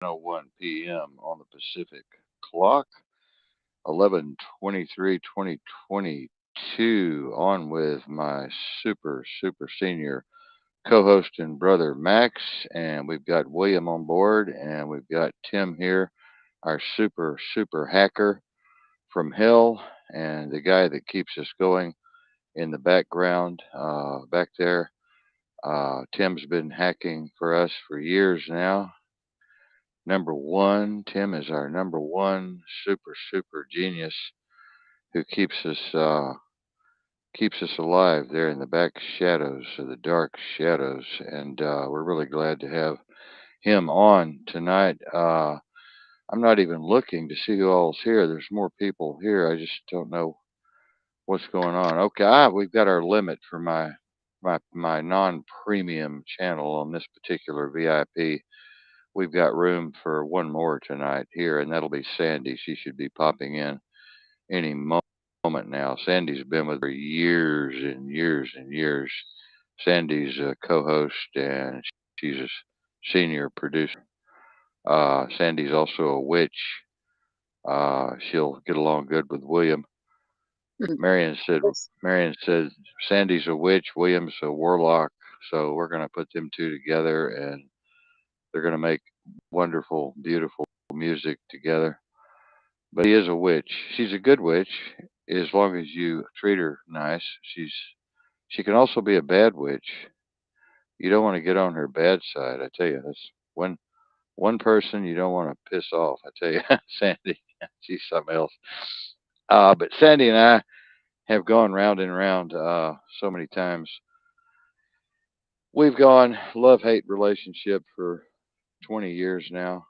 1 p.m. on the Pacific clock, 11/23/2022. On with my super senior co-host and brother Max, and we've got William on board, and we've got Tim here, our super hacker from hell, and the guy that keeps us going in the background back there. Tim's been hacking for us for years now. Number one, Tim is our number one super genius who keeps us alive there in the back shadows of the dark shadows, and we're really glad to have him on tonight. I'm not even looking to see who all's here. There's more people here. I just don't know what's going on. Okay, we've got our limit for my non-premium channel on this particular VIP. We've got room for one more tonight here, and that'll be Sandy. She should be popping in any moment now. Sandy's been with her years and years and years. Sandy's a co-host, and she's a senior producer. Sandy's also a witch. She'll get along good with William. Marion said Yes. Marion said Sandy's a witch, William's a warlock. So we're going to put them two together, and they're going to make wonderful, beautiful music together. But she is a witch. She's a good witch as long as you treat her nice. She can also be a bad witch. You don't want to get on her bad side. I tell you, that's one person you don't want to piss off. I tell you, Sandy, she's something else. But Sandy and I have gone round and round so many times. We've gone love hate relationship for 20 years now.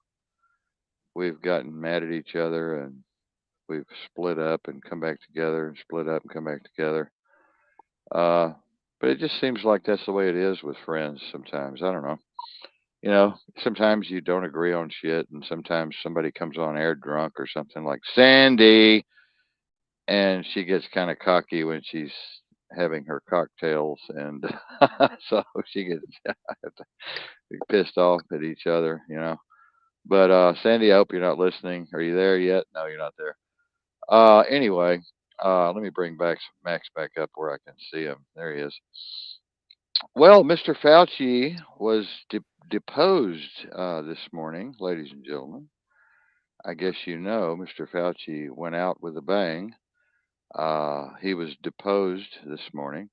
We've gotten mad at each other, and we've split up and come back together and split up and come back together. Uh, but it just seems like that's the way it is with friends sometimes. I don't know. Sometimes you don't agree on shit, and sometimes somebody comes on air drunk or something like Sandy, and she gets kind of cocky when she's having her cocktails, and so she gets pissed off at each other. But Sandy, I hope you're not listening. Are you there yet? No, you're not there. Anyway, let me bring back Max back up where I can see him. There he is. Well, Mr. Fauci was deposed this morning, ladies and gentlemen. I guess you know Mr. Fauci went out with a bang. He was deposed this morning,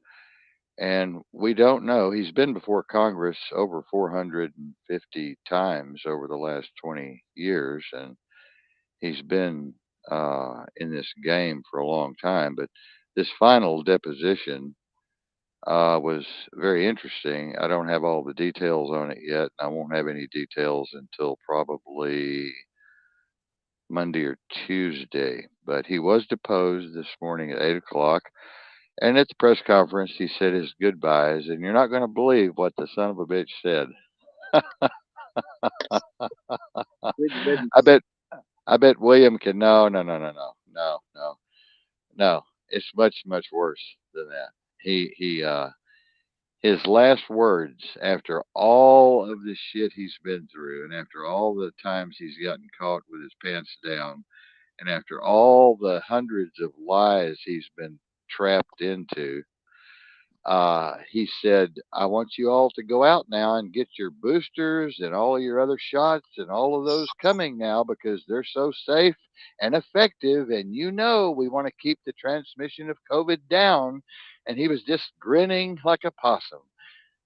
and we don't know. He's been before Congress over 450 times over the last 20 years, and he's been in this game for a long time. But this final deposition was very interesting. I don't have all the details on it yet. I won't have any details until probably Monday or Tuesday. But he was deposed this morning at 8 o'clock. And at the press conference, he said his goodbyes. And you're not going to believe what the son of a bitch said. Good I riddance. bet. I bet William can. No. It's much worse than that. He his last words after all of the shit he's been through, and after all the times he's gotten caught with his pants down, and after all the hundreds of lies he's been trapped into, he said, I want you all to go out now and get your boosters and all of your other shots and all of those coming now because they're so safe and effective. And we want to keep the transmission of COVID down. And he was just grinning like a possum.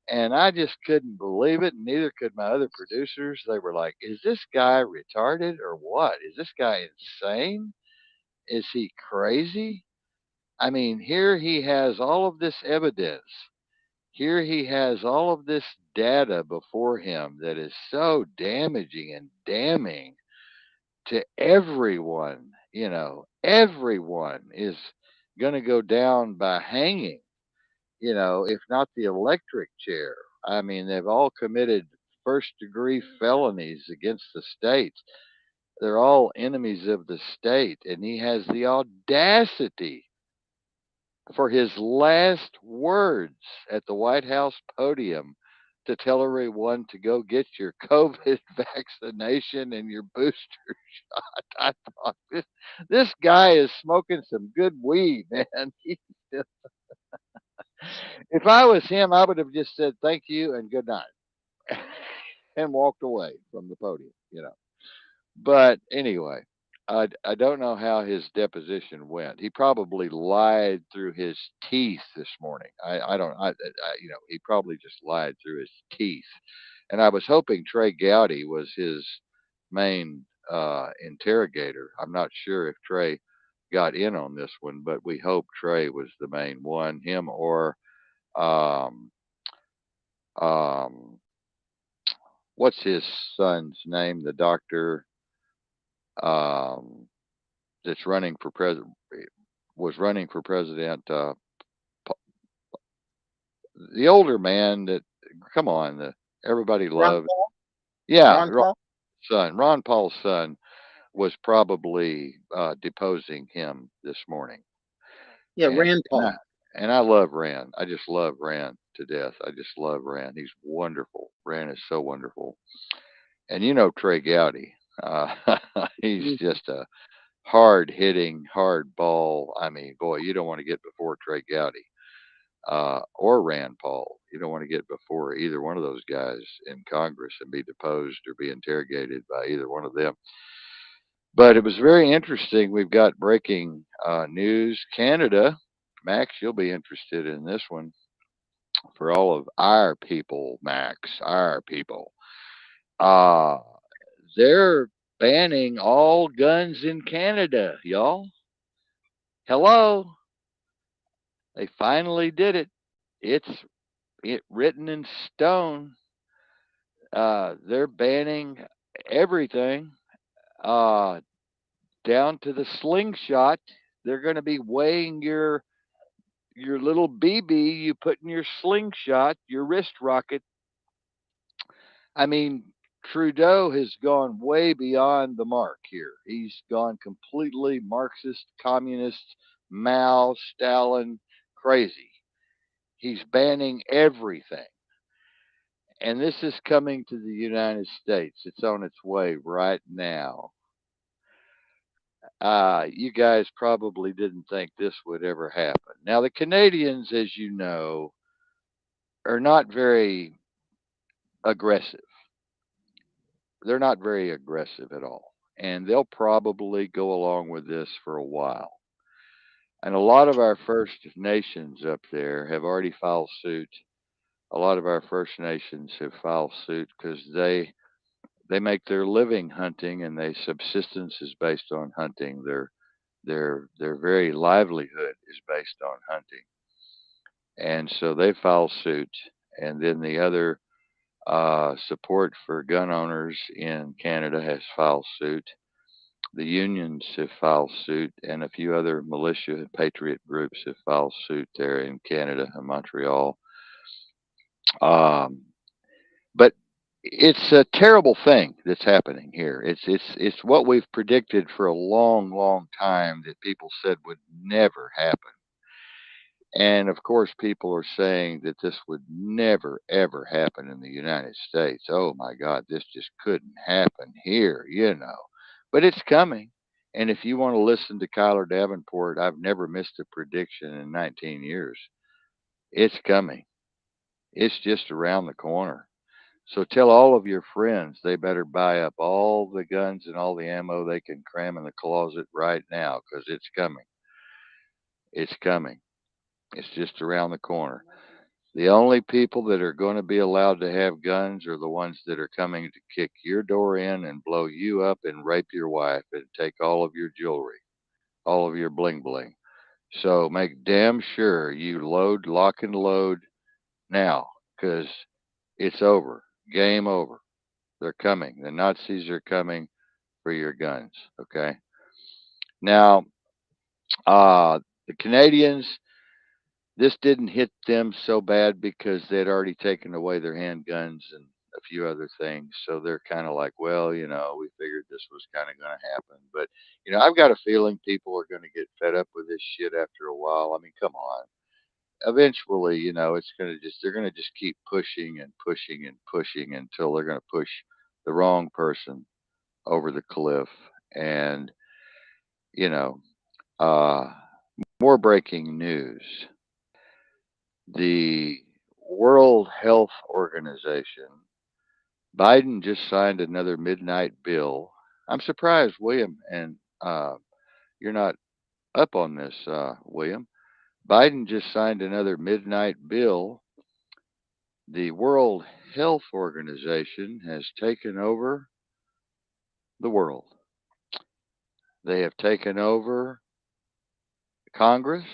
And I just couldn't believe it, and neither could my other producers. They were like, is this guy retarded or what? Is this guy insane? Is he crazy? I mean, here he has all of this evidence. Here he has all of this data before him that is so damaging and damning to everyone. Everyone is going to go down by hanging, if not the electric chair. I mean, they've all committed first degree felonies against the state. They're all enemies of the state. And he has the audacity for his last words at the White House podium to tell everyone to go get your COVID vaccination and your booster shot. I thought this guy is smoking some good weed, man. If I was him, I would have just said thank you and good night and walked away from the podium. But anyway, I don't know how his deposition went. He probably lied through his teeth this morning. I don't he probably just lied through his teeth. And I was hoping Trey Gowdy was his main interrogator. I'm not sure if Trey got in on this one, but we hope Trey was the main one, him or um, um, what's his son's name? The doctor um, that's running for president was running for president. The older man that come on, everybody Ron loved. Paul. Yeah, Ron Paul. Ron Paul's son was probably deposing him this morning, Yeah, and Rand and I, Paul. and I love Rand. I just love Rand to death. I just love Rand. He's wonderful. Rand is so wonderful. And Trey Gowdy, uh, he's Mhm. just a hard hitting, hard ball. I mean, boy, you don't want to get before Trey Gowdy or Rand Paul. You don't want to get before either one of those guys in Congress and be deposed or be interrogated by either one of them. But it was very interesting. We've got breaking news. Canada, Max, you'll be interested in this one for all of our people, Max, our people. Uh, they're banning all guns in Canada, y'all. Hello. They finally did it. It's written in stone. They're banning everything uh, down to the slingshot. They're going to be weighing your little BB you put in your slingshot, your wrist rocket. I mean, Trudeau has gone way beyond the mark here. He's gone completely Marxist, communist, Mao, Stalin, crazy. He's banning everything. And this is coming to the United States. It's on its way right now. You guys probably didn't think this would ever happen. Now, the Canadians, as you know, are not very aggressive. They're not very aggressive at all. And they'll probably go along with this for a while. And a lot of our First Nations up there have already filed suit. A lot of our First Nations have filed suit because they make their living hunting, and their subsistence is based on hunting. Their very livelihood is based on hunting, and so they file suit. And then the other support for gun owners in Canada has filed suit. The unions have filed suit, and a few other militia and patriot groups have filed suit there in Canada and Montreal. Um, but it's a terrible thing that's happening here. It's what we've predicted for a long, long time that people said would never happen. And of course, people are saying that this would never, ever happen in the United States. Oh my God, this just couldn't happen here. But it's coming. And if you want to listen to Kyler Davenport, I've never missed a prediction in 19 years. It's coming. It's just around the corner. So tell all of your friends they better buy up all the guns and all the ammo they can cram in the closet right now because it's coming. It's coming. It's just around the corner. The only people that are going to be allowed to have guns are the ones that are coming to kick your door in and blow you up and rape your wife and take all of your jewelry, all of your bling bling. So make damn sure you load, lock, and load now because it's over. Game over. They're coming. The Nazis are coming for your guns. Okay. Now, the Canadians, this didn't hit them so bad because they'd already taken away their handguns and a few other things. So they're kind of like, well, we figured this was kind of going to happen. But, I've got a feeling people are going to get fed up with this shit after a while. I mean, come on. eventually, it's going to just they're going to just keep pushing and pushing and pushing until they're going to push the wrong person over the cliff. And you know, uh, more breaking news: the World Health Organization. Biden just signed another midnight bill. I'm surprised, William, and you're not up on this, William. Biden just signed another midnight bill. The World Health Organization has taken over the world. They have taken over Congress,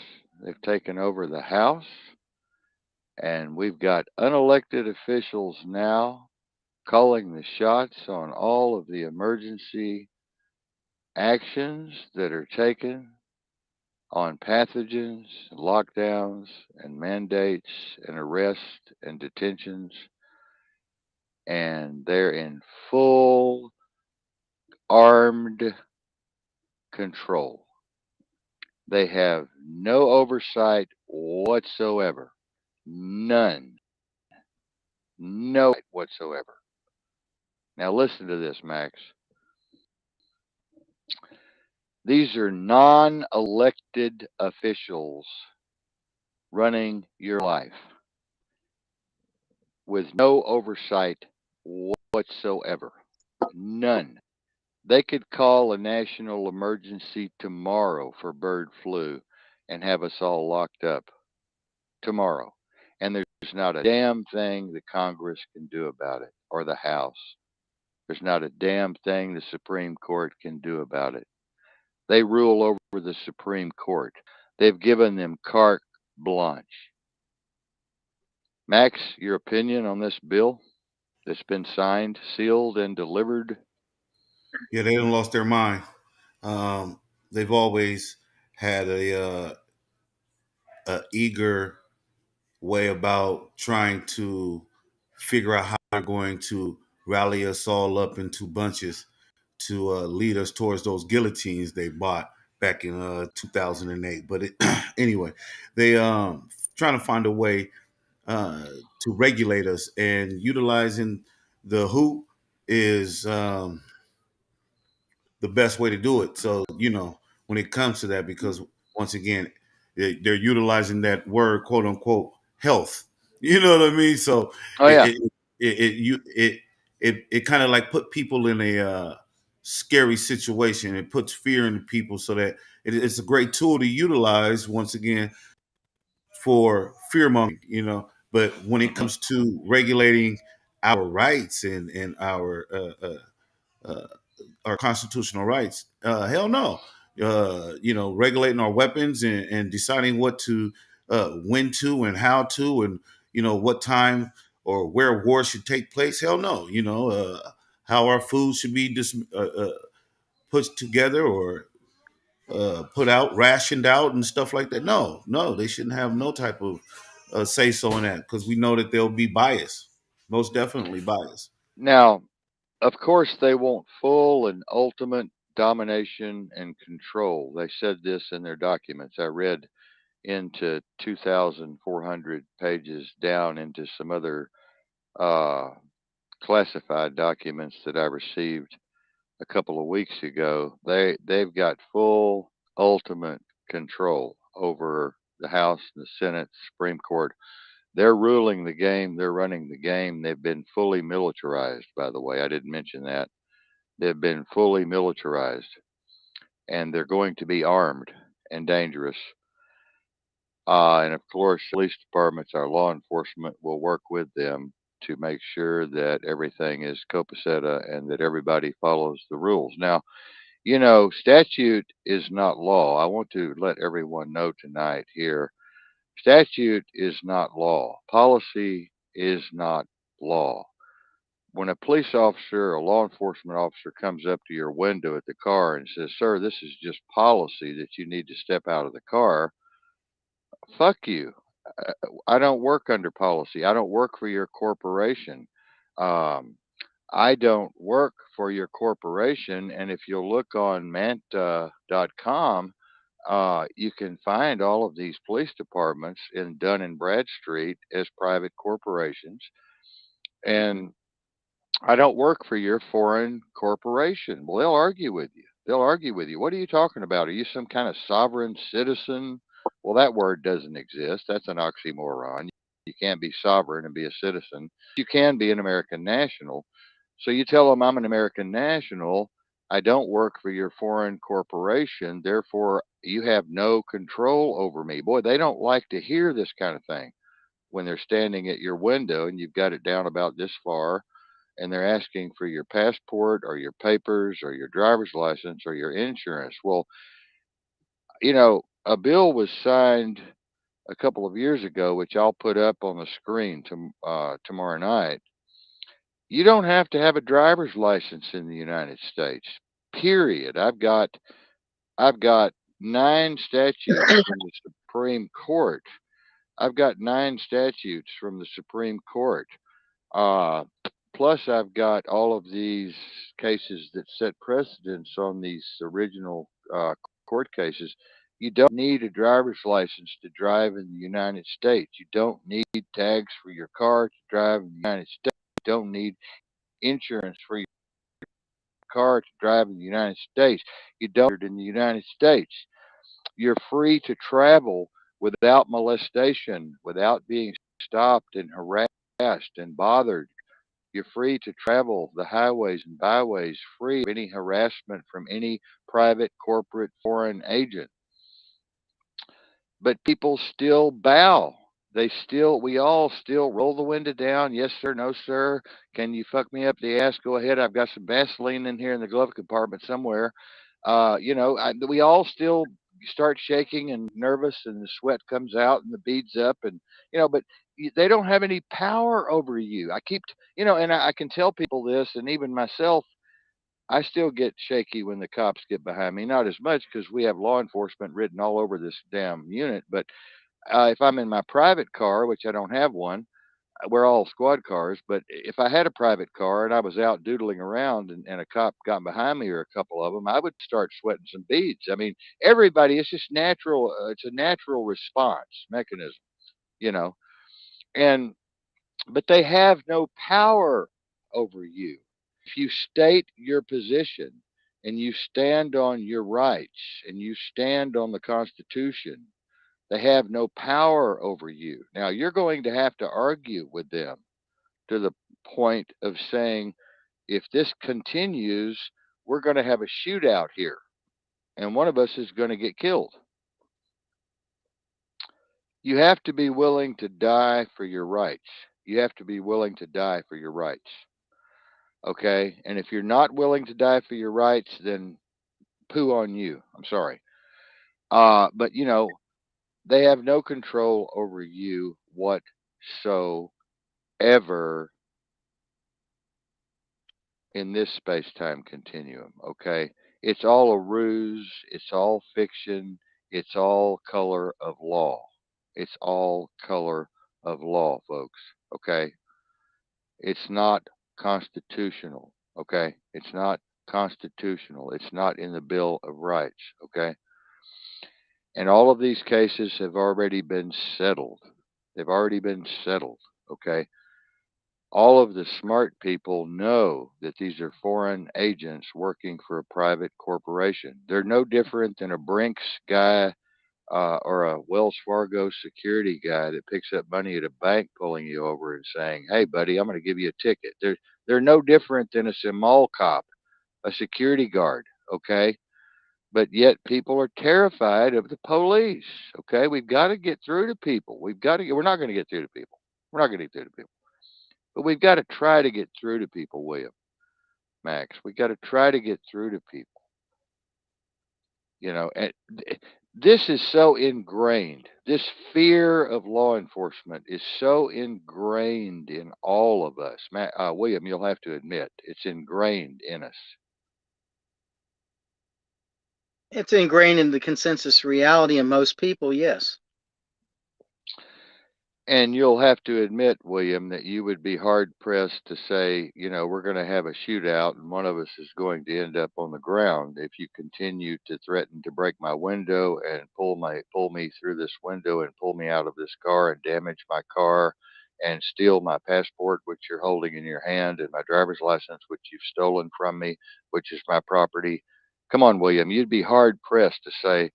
they've taken over the House, and we've got unelected officials now calling the shots on all of the emergency actions that are taken on pathogens, lockdowns, and mandates, and arrests and detentions, and they're in full armed control. They have no oversight whatsoever. None. No whatsoever. Now, listen to this, Max. These are non elected officials running your life with no oversight whatsoever. None. They could call a national emergency tomorrow for bird flu and have us all locked up tomorrow. And there's not a damn thing the Congress can do about it or the House. There's not a damn thing the Supreme Court can do about it. They rule over the Supreme Court. They've given them carte blanche. Max, your opinion on this bill that's been signed, sealed, and delivered? Yeah, they done lost their mind. They've always had a eager way about trying to figure out how they're going to rally us all up into bunches to lead us towards those guillotines they bought back in 2008. But anyway, they trying to find a way to regulate us, and utilizing the WHO is the best way to do it. So, when it comes to that, because once again, they're utilizing that word, quote unquote, health. You know what I mean? So Oh, it yeah. it kind of like put people in a scary situation. It puts fear into people, so that it's a great tool to utilize once again for fear mongering. But when it Hmm. comes to regulating our rights and uh, our constitutional rights. Hell no. Regulating our weapons and deciding what to, when to, and how to, and what time or where war should take place. Hell no. How our food should be put together or put out, rationed out, and stuff like that. No, no, they shouldn't have no type of say so in that, because we know that they'll be biased, most definitely biased. Now, of course, they want full and ultimate domination and control. They said this in their documents. I read into 2,400 pages down into some other uh, classified documents that I received a couple of weeks ago. They've got full ultimate control over the House, the Senate, Supreme Court. They're ruling the game. They're running the game. They've been fully militarized, by the way. I didn't mention that. They've been fully militarized, and they're going to be armed and dangerous. And of course, police departments, our law enforcement will work with them to make sure that everything is copacetic and that everybody follows the rules. Now, statute is not law. I want to let everyone know tonight here, statute is not law. Policy is not law. When a police officer or a law enforcement officer comes up to your window at the car and says, "Sir, this is just policy that you need to step out of the car," fuck you. Uh, I don't work under policy. I don't work for your corporation. Um, I don't work for your corporation. And if you'll look on manta.com, you can find all of these police departments in Dun and Bradstreet as private corporations. And I don't work for your foreign corporation. Well, they'll argue with you. They'll argue with you. What are you talking about? Are you some kind of sovereign citizen? Well, that word doesn't exist. That's an oxymoron. You can't be sovereign and be a citizen. You can be an American national. So you tell them I'm an American national. I don't work for your foreign corporation. Therefore, you have no control over me. Boy, they don't like to hear this kind of thing when they're standing at your window and you've got it down about this far and they're asking for your passport or your papers or your driver's license or your insurance. Well, a bill was signed a couple of years ago, which I'll put up on the screen tomorrow night. You don't have to have a driver's license in the United States. Period. I've got 9 statutes from the Supreme Court. I've got 9 statutes from the Supreme Court. Uh, Plus, I've got all of these cases that set precedents on these original court cases. You don't need a driver's license to drive in the United States. You don't need tags for your car to drive in the United States. You don't need insurance for your car to drive in the United States. You don't in the United States. You're free to travel without molestation, without being stopped and harassed and bothered. You're free to travel the highways and byways free of any harassment from any private, corporate, foreign agent. But people still bow. We all still roll the window down. Yes, sir. No, sir. Can you fuck me up the ass? Go ahead. I've got some Vaseline in here in the glove compartment somewhere. We all still start shaking and nervous, and the sweat comes out and the beads up, and but they don't have any power over you. I keep, and I can tell people this, and even myself, I still get shaky when the cops get behind me. Not as much because we have law enforcement written all over this damn unit, but if I'm in my private car, which I don't have one, we're all squad cars. But if I had a private car and I was out doodling around and a cop got behind me or a couple of them, I would start sweating some beads. I mean, everybody, it's just natural. It's a natural response mechanism, you know. And but they have no power over you. If you state your position and you stand on your rights and you stand on the Constitution, they have no power over you. Now, you're going to have to argue with them to the point of saying, if this continues, we're going to have a shootout here, and one of us is going to get killed. You have to be willing to die for your rights. You have to be willing to die for your rights. Okay? And if you're not willing to die for your rights, then poo on you. I'm sorry. But, they have no control over you whatsoever in this space time continuum, okay? It's all a ruse, it's all fiction, it's all color of law. It's all color of law, folks, okay? It's not constitutional, okay? It's not constitutional. It's not in the Bill of Rights, okay? And all of these cases have already been settled. They've already been settled, okay? All of the smart people know that these are foreign agents working for a private corporation. They're no different than a Brinks guy or a Wells Fargo security guy that picks up money at a bank, pulling you over and saying, "Hey, buddy, I'm going to give you a ticket." They're no different than a mall cop, a security guard. Okay, but yet people are terrified of the police. Okay, we've got to get through to people. We've got to. We're not going to get through to people. We're not going to get through to people. But we've got to try to get through to people, William, Max. We've got to try to get through to people. And this is so ingrained. This fear of law enforcement is so ingrained in all of us. William, you'll have to admit, it's ingrained in us. It's ingrained in the consensus reality of most people, yes. And you'll have to admit, William, that you would be hard pressed to say, we're going to have a shootout and one of us is going to end up on the ground if you continue to threaten to break my window and pull me through this window and pull me out of this car and damage my car and steal my passport, which you're holding in your hand, and my driver's license, which you've stolen from me, which is my property. Come on, William, you'd be hard pressed to say,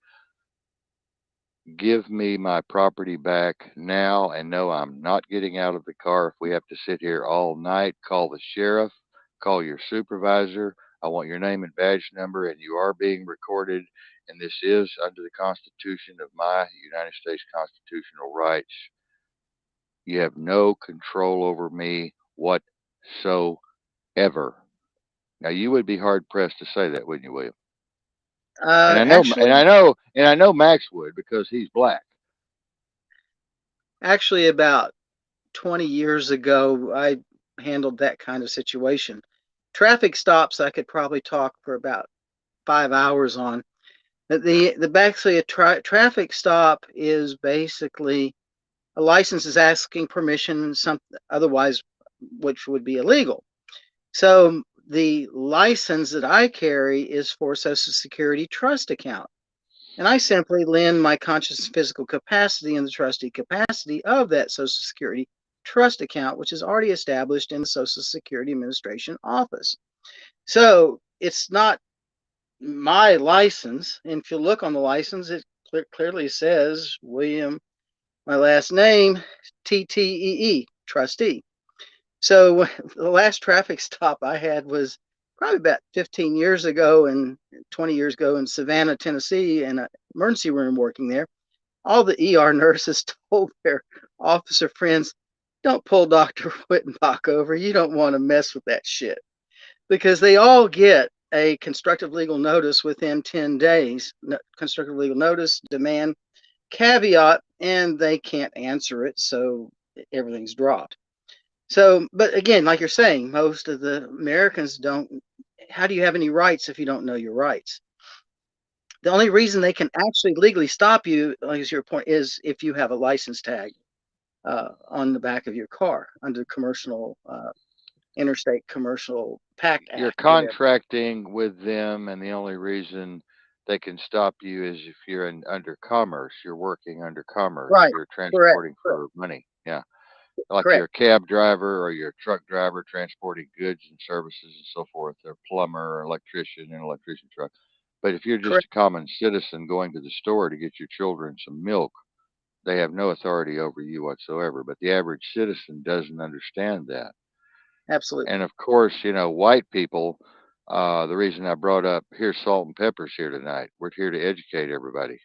give me my property back now, and no, I'm not getting out of the car if we have to sit here all night. Call the sheriff, call your supervisor. I want your name and badge number, and you are being recorded. And this is under the Constitution of my United States constitutional rights. You have no control over me whatsoever. Now, you would be hard pressed to say that, wouldn't you, William? And I know, and Actually, I know, and I know Max would because he's black. actually, about 20 years ago, I handled that kind of situation. Traffic stops, I could probably talk for about 5 hours on. The basically a traffic stop is basically a license is asking permission, some otherwise, which would be illegal. So the license that I carry is for Social Security trust account. And I simply lend my conscious physical capacity and the trustee capacity of that Social Security trust account, which is already established in the Social Security Administration office. So it's not my license. And if you look on the license, it clearly says William, my last name, TTEE, trustee. So the last traffic stop I had was probably about 15 years ago and 20 years ago in Savannah, Tennessee, in an emergency room working there. All the ER nurses told their officer friends, don't pull Dr. Wittenbach over. You don't want to mess with that shit. Because they all get a constructive legal notice within 10 days. Constructive legal notice, demand, caveat, and they can't answer it. So everything's dropped. So, but again, like you're saying, most of the Americans don't. How do you have any rights if you don't know your rights? The only reason they can actually legally stop you, like is your point, is if you have a license tag on the back of your car under commercial Interstate Commercial Pact You're Act, whatever. contracting with them, and the only reason they can stop you is if you're under commerce. You're working under commerce. Right. You're Correct. transporting for money. Yeah, like you're Correct. a cab driver or you're a truck driver transporting goods and services and so forth. Or plumber or electrician in an electrician truck. But if you're just Correct. a common citizen going to the store to get your children some milk, they have no authority over you whatsoever. But the average citizen doesn't understand that. Absolutely. And of course, white people. The reason I brought up here's salt and peppers here tonight. We're here to educate everybody.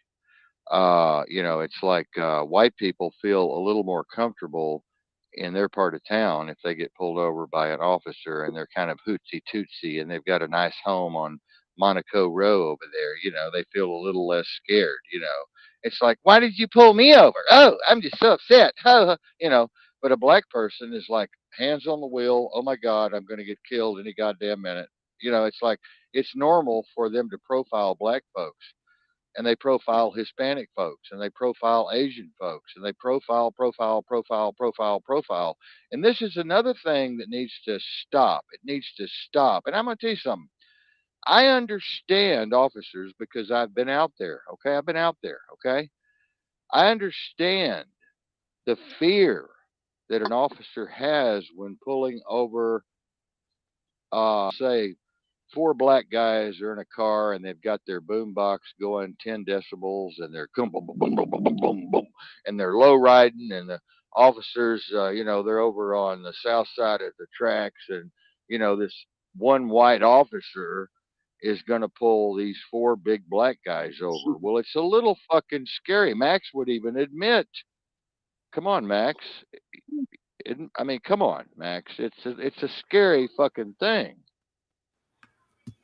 It's like white people feel a little more comfortable in their part of town if they get pulled over by an officer and they're kind of hootsy tootsy and they've got a nice home on Monaco Row over there. They feel a little less scared. It's like, why did you pull me over? Oh, I'm just so upset. But a black person is like hands on the wheel. Oh my God, I'm going to get killed any goddamn minute. It's like it's normal for them to profile black folks and they profile Hispanic folks and they profile Asian folks and they profile. And this is another thing that needs to stop. It needs to stop. And I'm going to tell you something. I understand officers because I've been out there. Okay. I've been out there. Okay. I understand the fear that an officer has when pulling over, say, four black guys are in a car and they've got their boom box going 10 decibels and they're boom, boom, boom, boom, boom, boom, boom, boom, and they're low riding and the officers, they're over on the south side of the tracks and, this one white officer is going to pull these four big black guys over. Well, it's a little fucking scary. Max would even admit, come on, Max. I mean, come on, Max. It's a scary fucking thing.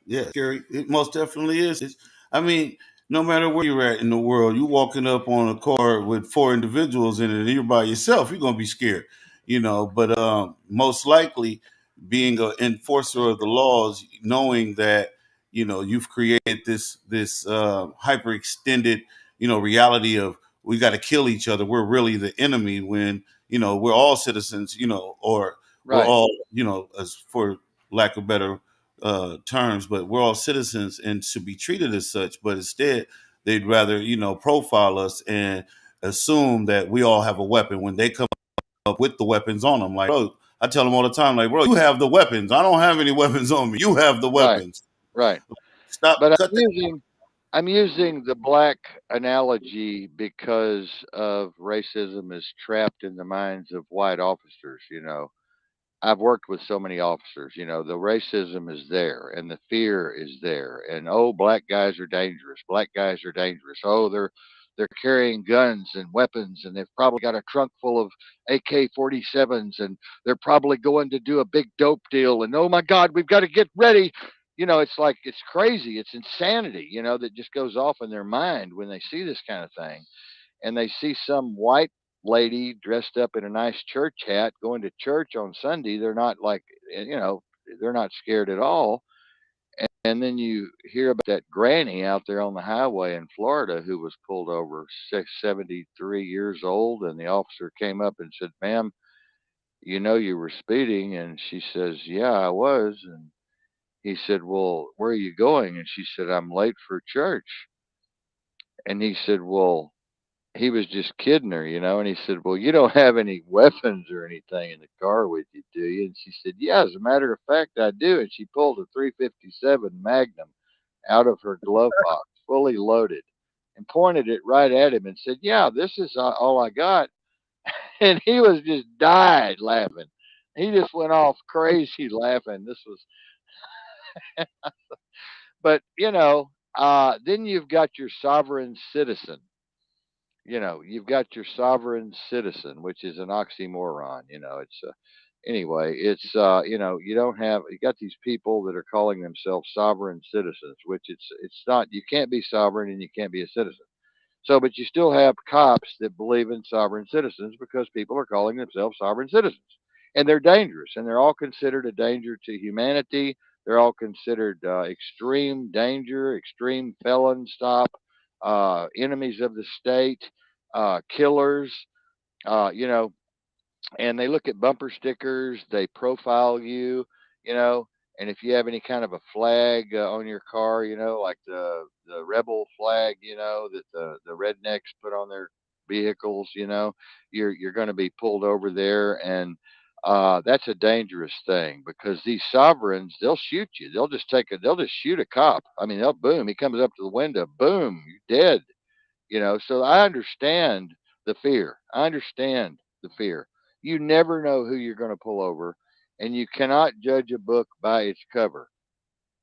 Yeah, scary. It most definitely is. I mean, no matter where you're at in the world, you walking up on a car with four individuals in it, and you're by yourself, you're gonna be scared, But most likely, being an enforcer of the laws, knowing that you've created this hyper extended reality of we got to kill each other. We're really the enemy when we're all citizens, or we're Right. all, as for lack of better terms, but we're all citizens and should be treated as such. But instead, they'd rather, profile us and assume that we all have a weapon when they come up with the weapons on them. Like, bro, I tell them all the time, like, bro, you have the weapons. I don't have any weapons on me. You have the Right. weapons. Right. Stop, But cut that. I'm using the black analogy because of racism is trapped in the minds of white officers. I've worked with so many officers. The racism is there and the fear is there. And oh, black guys are dangerous. Black guys are dangerous. Oh, they're carrying guns and weapons, and they've probably got a trunk full of AK-47s, and they're probably going to do a big dope deal. And oh my God, we've got to get ready. It's like it's crazy. It's insanity. That just goes off in their mind when they see this kind of thing, and they see some white lady dressed up in a nice church hat going to church on Sunday. They're not like, they're not scared at all. And then you hear about that granny out there on the highway in Florida who was pulled over, 73 years old, and the officer came up and said, "Ma'am, you were speeding." And she says, "Yeah, I was." And he said, "Well, where are you going?" And she said, "I'm late for church." And he said, "Well," he was just kidding her, and he said, "Well, you don't have any weapons or anything in the car with you, do you?" And she said, "Yeah, as a matter of fact, I do." And she pulled a 357 Magnum out of her glove box, fully loaded, and pointed it right at him and said, "Yeah, this is all I got." And he was just died laughing. He just went off crazy laughing. This was, but then you've got your sovereign citizen. You've got your sovereign citizen, which is an oxymoron. It's anyway, it's you don't have you got these people that are calling themselves sovereign citizens, which it's not. You can't be sovereign and you can't be a citizen. So, but you still have cops that believe in sovereign citizens because people are calling themselves sovereign citizens, and they're dangerous, and they're all considered a danger to humanity. They're all considered extreme danger, extreme felon stop, enemies of the state, killers. Uh, you know, and they look at bumper stickers, they profile you, you know, and if you have any kind of a flag on your car, like the rebel flag, that the rednecks put on their vehicles, you're going to be pulled over there, and that's a dangerous thing because these sovereigns, they'll shoot you. They'll just shoot a cop. I mean, they'll boom. He comes up to the window, boom, you're dead. So I understand the fear. I understand the fear. You never know who you're going to pull over, and you cannot judge a book by its cover.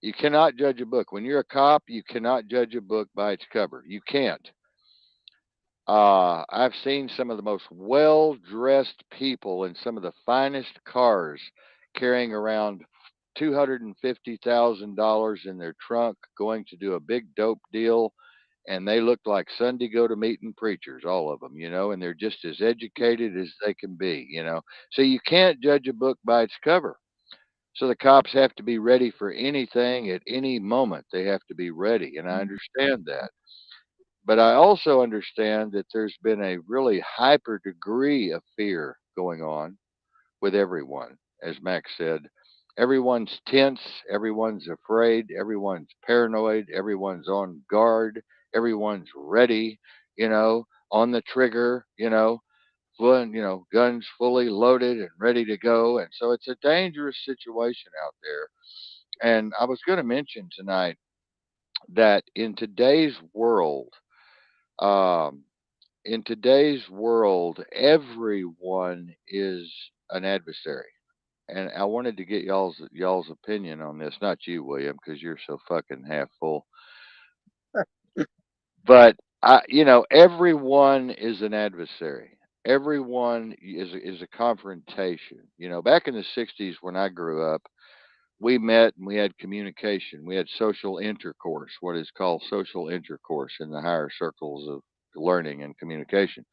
You cannot judge a book. When you're a cop, you cannot judge a book by its cover. You can't. I've seen some of the most well dressed people in some of the finest cars carrying around $250,000 in their trunk, going to do a big dope deal, and they look like Sunday go to meeting preachers, all of them, and they're just as educated as they can be. So you can't judge a book by its cover. So the cops have to be ready for anything at any moment. They have to be ready, and I understand that. But I also understand that there's been a really hyper degree of fear going on with everyone. As Max said, everyone's tense, everyone's afraid, everyone's paranoid, everyone's on guard, everyone's ready, on the trigger, guns fully loaded and ready to go. And so it's a dangerous situation out there. And I was going to mention tonight that um, in today's world, everyone is an adversary. And I wanted to get y'all's opinion on this. Not you, William, because you're so fucking half full. But everyone is an adversary. Everyone is a confrontation. Back in the '60s when I grew up, we met and we had communication. We had social intercourse, what is called social intercourse in the higher circles of learning and communication.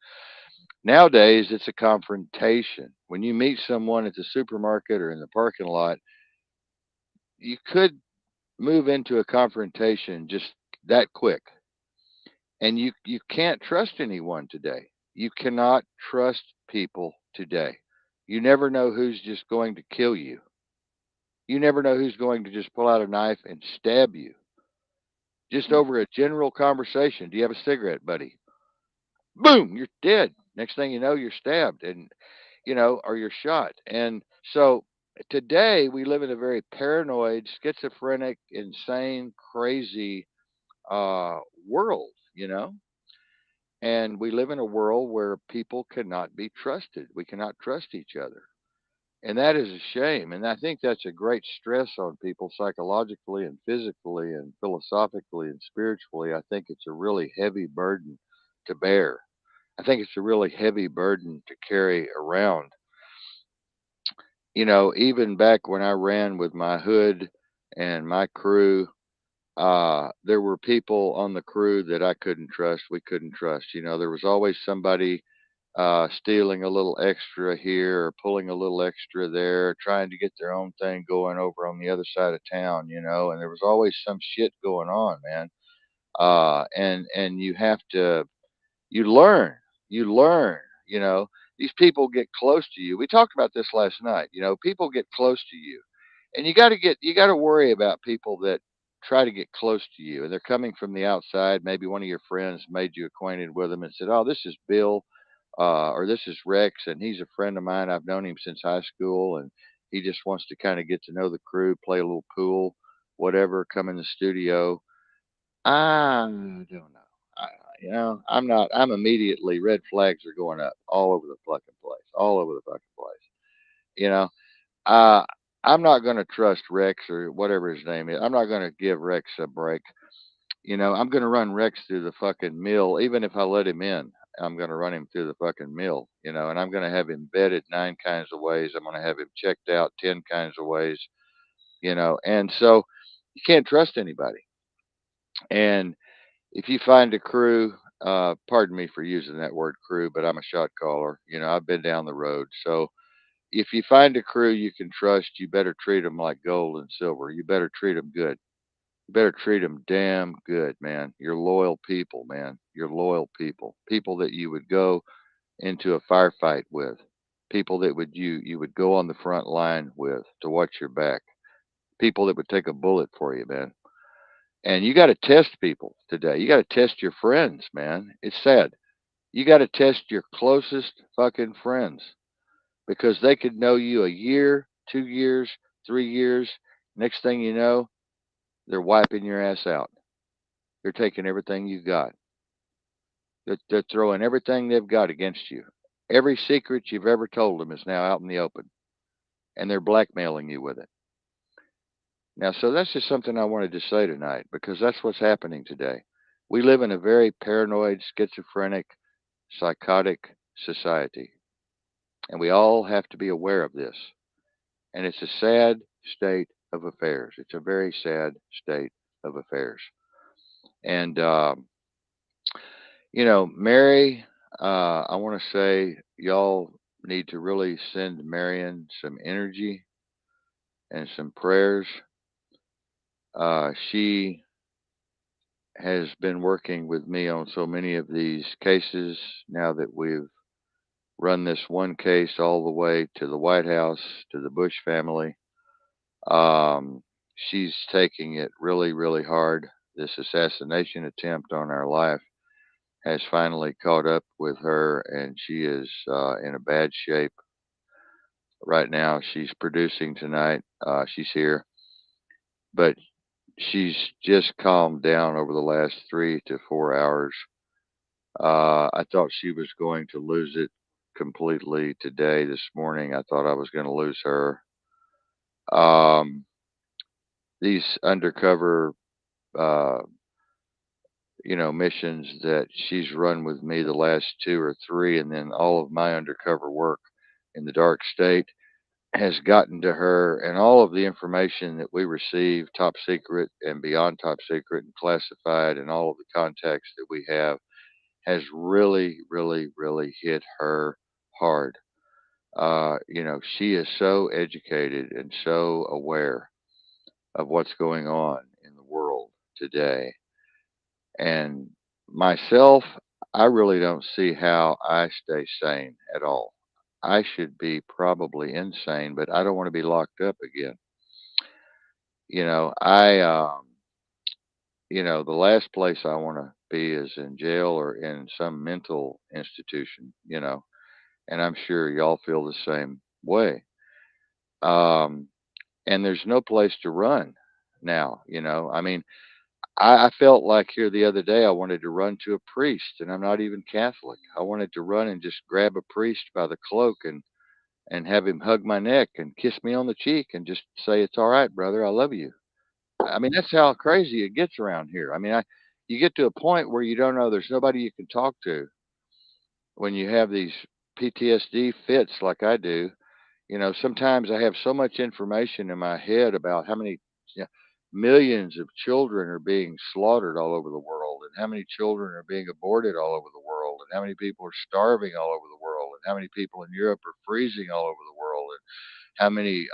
Nowadays, it's a confrontation. When you meet someone at the supermarket or in the parking lot, you could move into a confrontation just that quick. And you can't trust anyone today. You cannot trust people today. You never know who's just going to kill you. You never know who's going to just pull out a knife and stab you just over a general conversation. Do you have a cigarette, buddy? Boom, you're dead. Next thing you know, you're stabbed and, or you're shot. And so today we live in a very paranoid, schizophrenic, insane, crazy world, and we live in a world where people cannot be trusted. We cannot trust each other. And that is a shame. And I think that's a great stress on people psychologically and physically and philosophically and spiritually. I think it's a really heavy burden to bear. I think it's a really heavy burden to carry around. Even back when I ran with my hood and my crew, there were people on the crew that I couldn't trust. We couldn't trust. There was always somebody stealing a little extra here or pulling a little extra there, trying to get their own thing going over on the other side of town, and there was always some shit going on, man. And you learn, you learn, these people get close to you. We talked about this last night. People get close to you, and you got to worry about people that try to get close to you, and they're coming from the outside. Maybe one of your friends made you acquainted with them and said, "Oh, this is Bill, or this is Rex, and he's a friend of mine. I've known him since high school, and he just wants to kind of get to know the crew, play a little pool, whatever. Come in the studio." I don't know. I, I'm not. I'm immediately red flags are going up all over the fucking place, all over the fucking place. You know, uh, I'm not going to trust Rex or whatever his name is. I'm not going to give Rex a break. I'm going to run Rex through the fucking mill, even if I let him in. I'm going to run him through the fucking mill, and I'm going to have him vetted nine kinds of ways. I'm going to have him checked out 10 kinds of ways, and so you can't trust anybody. And if you find a crew, pardon me for using that word crew, but I'm a shot caller. I've been down the road. So if you find a crew you can trust, you better treat them like gold and silver. You better treat them good. You better treat them damn good, man. You're loyal people, man. You're loyal people. People that you would go into a firefight with. People that you would go on the front line with to watch your back. People that would take a bullet for you, man. And you got to test people today. You got to test your friends, man. It's sad. You got to test your closest fucking friends because they could know you a year, 2 years, 3 years. Next thing you know, they're wiping your ass out. They're taking everything you got. They're throwing everything they've got against you. Every secret you've ever told them is now out in the open, and they're blackmailing you with it. Now, so that's just something I wanted to say tonight because that's what's happening today. We live in a very paranoid, schizophrenic, psychotic society, and we all have to be aware of this. And it's a sad state of affairs. It's a very sad state of affairs. And, Mary, I want to say y'all need to really send Marion some energy and some prayers. She has been working with me on so many of these cases now that we've run this one case all the way to the White House, to the Bush family. She's taking it really, really hard. This assassination attempt on our life has finally caught up with her, and she is in a bad shape right now. She's producing tonight. She's here, but she's just calmed down over the last 3 to 4 hours. I thought she was going to lose it completely today, this morning. I thought I was going to lose her. Um, these undercover, uh, missions that she's run with me the last two or three, and then all of my undercover work in the dark state has gotten to her, and all of the information that we receive, top secret and beyond top secret and classified, and all of the contacts that we have has really, really, really hit her hard. She is so educated and so aware of what's going on in the world today. And myself, I really don't see how I stay sane at all. I should be probably insane, but I don't want to be locked up again. You know, the last place I want to be is in jail or in some mental institution, and I'm sure y'all feel the same way. Um, and there's no place to run now. I mean, I felt like here the other day I wanted to run to a priest, and I'm not even Catholic. I wanted to run and just grab a priest by the cloak and have him hug my neck and kiss me on the cheek and just say, "It's all right, brother. I love you." I mean, that's how crazy it gets around here. I mean, you get to a point where you don't know there's nobody you can talk to when you have these PTSD fits like I do. Sometimes I have so much information in my head about how many you know, millions of children are being slaughtered all over the world, and how many children are being aborted all over the world, and how many people are starving all over the world, and how many people in Europe are freezing all over the world, how many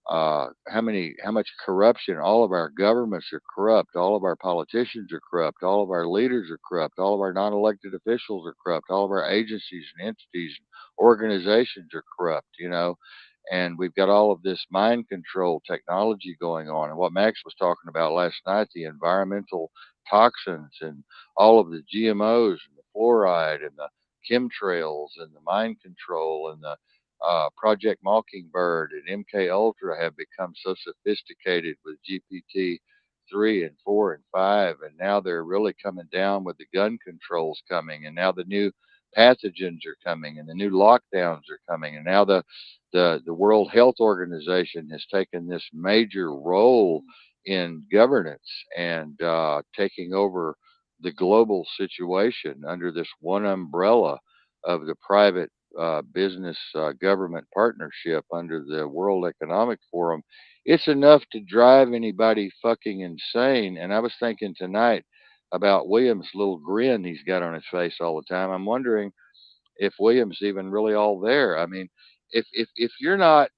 how much corruption. All of our governments are corrupt, all of our politicians are corrupt, all of our leaders are corrupt, all of our non-elected officials are corrupt, all of our agencies and entities and organizations are corrupt. And we've got all of this mind control technology going on, and what Max was talking about last night, the environmental toxins and all of the GMOs and the fluoride and the chemtrails and the mind control and the Project Mockingbird and MK Ultra have become so sophisticated with GPT 3 and 4 and 5, and now they're really coming down with the gun controls coming, and now the new pathogens are coming, and the new lockdowns are coming, and now the World Health Organization has taken this major role in governance and taking over the global situation under this one umbrella of the private business government partnership under the World Economic Forum. It's enough to drive anybody fucking insane. And I was thinking tonight about William's little grin he's got on his face all the time. I'm wondering if William's even really all there. I mean, if you're not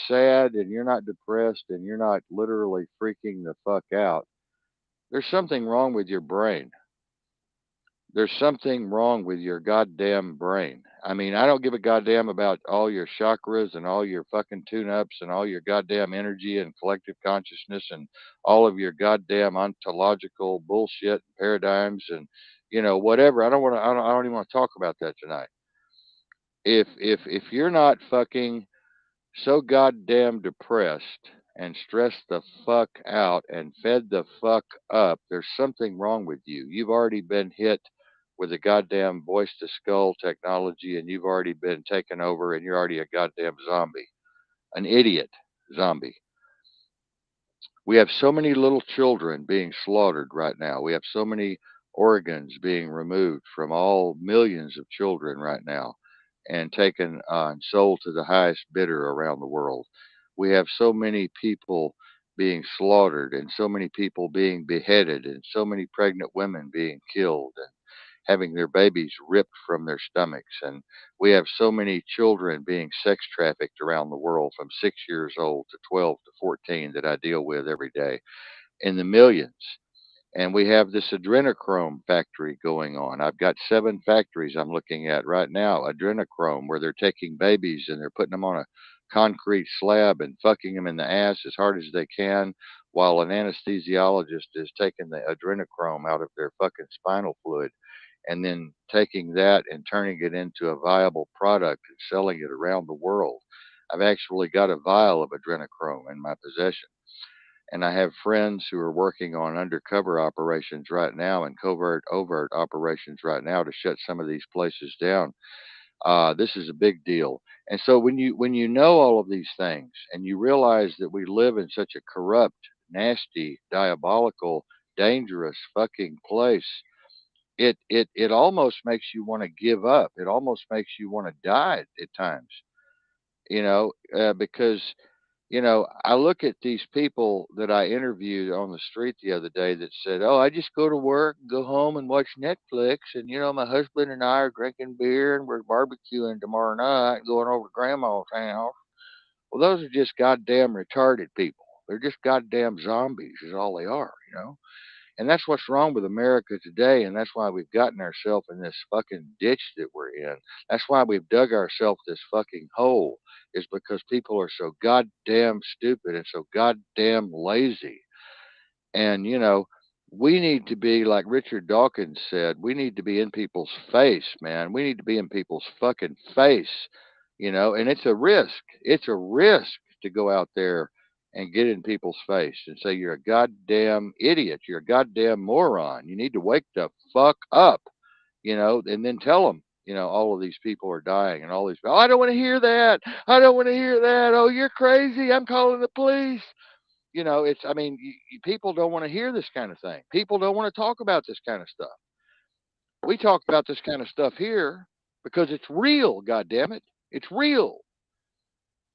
sad and you're not depressed and you're not literally freaking the fuck out, there's something wrong with your brain. There's something wrong with your goddamn brain. I mean, I don't give a goddamn about all your chakras and all your fucking tune ups and all your goddamn energy and collective consciousness and all of your goddamn ontological bullshit paradigms and whatever. I don't even want to talk about that tonight. If you're not fucking so goddamn depressed and stressed the fuck out and fed the fuck up, there's something wrong with you. You've already been hit with the goddamn voice to skull technology, and you've already been taken over, and you're already a goddamn zombie, an idiot zombie. We have so many little children being slaughtered right now. We have so many organs being removed from all millions of children right now and taken and sold to the highest bidder around the world. We have so many people being slaughtered and so many people being beheaded and so many pregnant women being killed and having their babies ripped from their stomachs. And we have so many children being sex trafficked around the world from 6 years old to 12 to 14 that I deal with every day in the millions. And we have this adrenochrome factory going on. I've got 7 factories I'm looking at right now, adrenochrome, where they're taking babies and they're putting them on a concrete slab and fucking them in the ass as hard as they can, while an anesthesiologist is taking the adrenochrome out of their fucking spinal fluid and then taking that and turning it into a viable product and selling it around the world. I've actually got a vial of adrenochrome in my possession. And I have friends who are working on undercover operations right now and covert, overt operations right now to shut some of these places down. This is a big deal. And so when you know all of these things and you realize that we live in such a corrupt, nasty, diabolical, dangerous fucking place, it almost makes you want to give up. It almost makes you want to die at times. Because I look at these people that I interviewed on the street the other day that said, "Oh, I just go to work, go home, and watch Netflix, and my husband and I are drinking beer and we're barbecuing tomorrow night, going over to Grandma's house." Well, those are just goddamn retarded people. They're just goddamn zombies, is all they are. And that's what's wrong with America today, and that's why we've gotten ourselves in this fucking ditch that we're in. That's why we've dug ourselves this fucking hole, is because people are so goddamn stupid and so goddamn lazy. And, we need to be, like Richard Dawkins said, we need to be in people's face, man. We need to be in people's fucking face, and it's a risk. It's a risk to go out there and get in people's face and say, you're a goddamn idiot. You're a goddamn moron. You need to wake the fuck up, and then tell them, all of these people are dying and all these, oh, I don't want to hear that. I don't want to hear that. Oh, you're crazy. I'm calling the police. It's, I mean, people don't want to hear this kind of thing. People don't want to talk about this kind of stuff. We talk about this kind of stuff here because it's real, God damn it. It's real.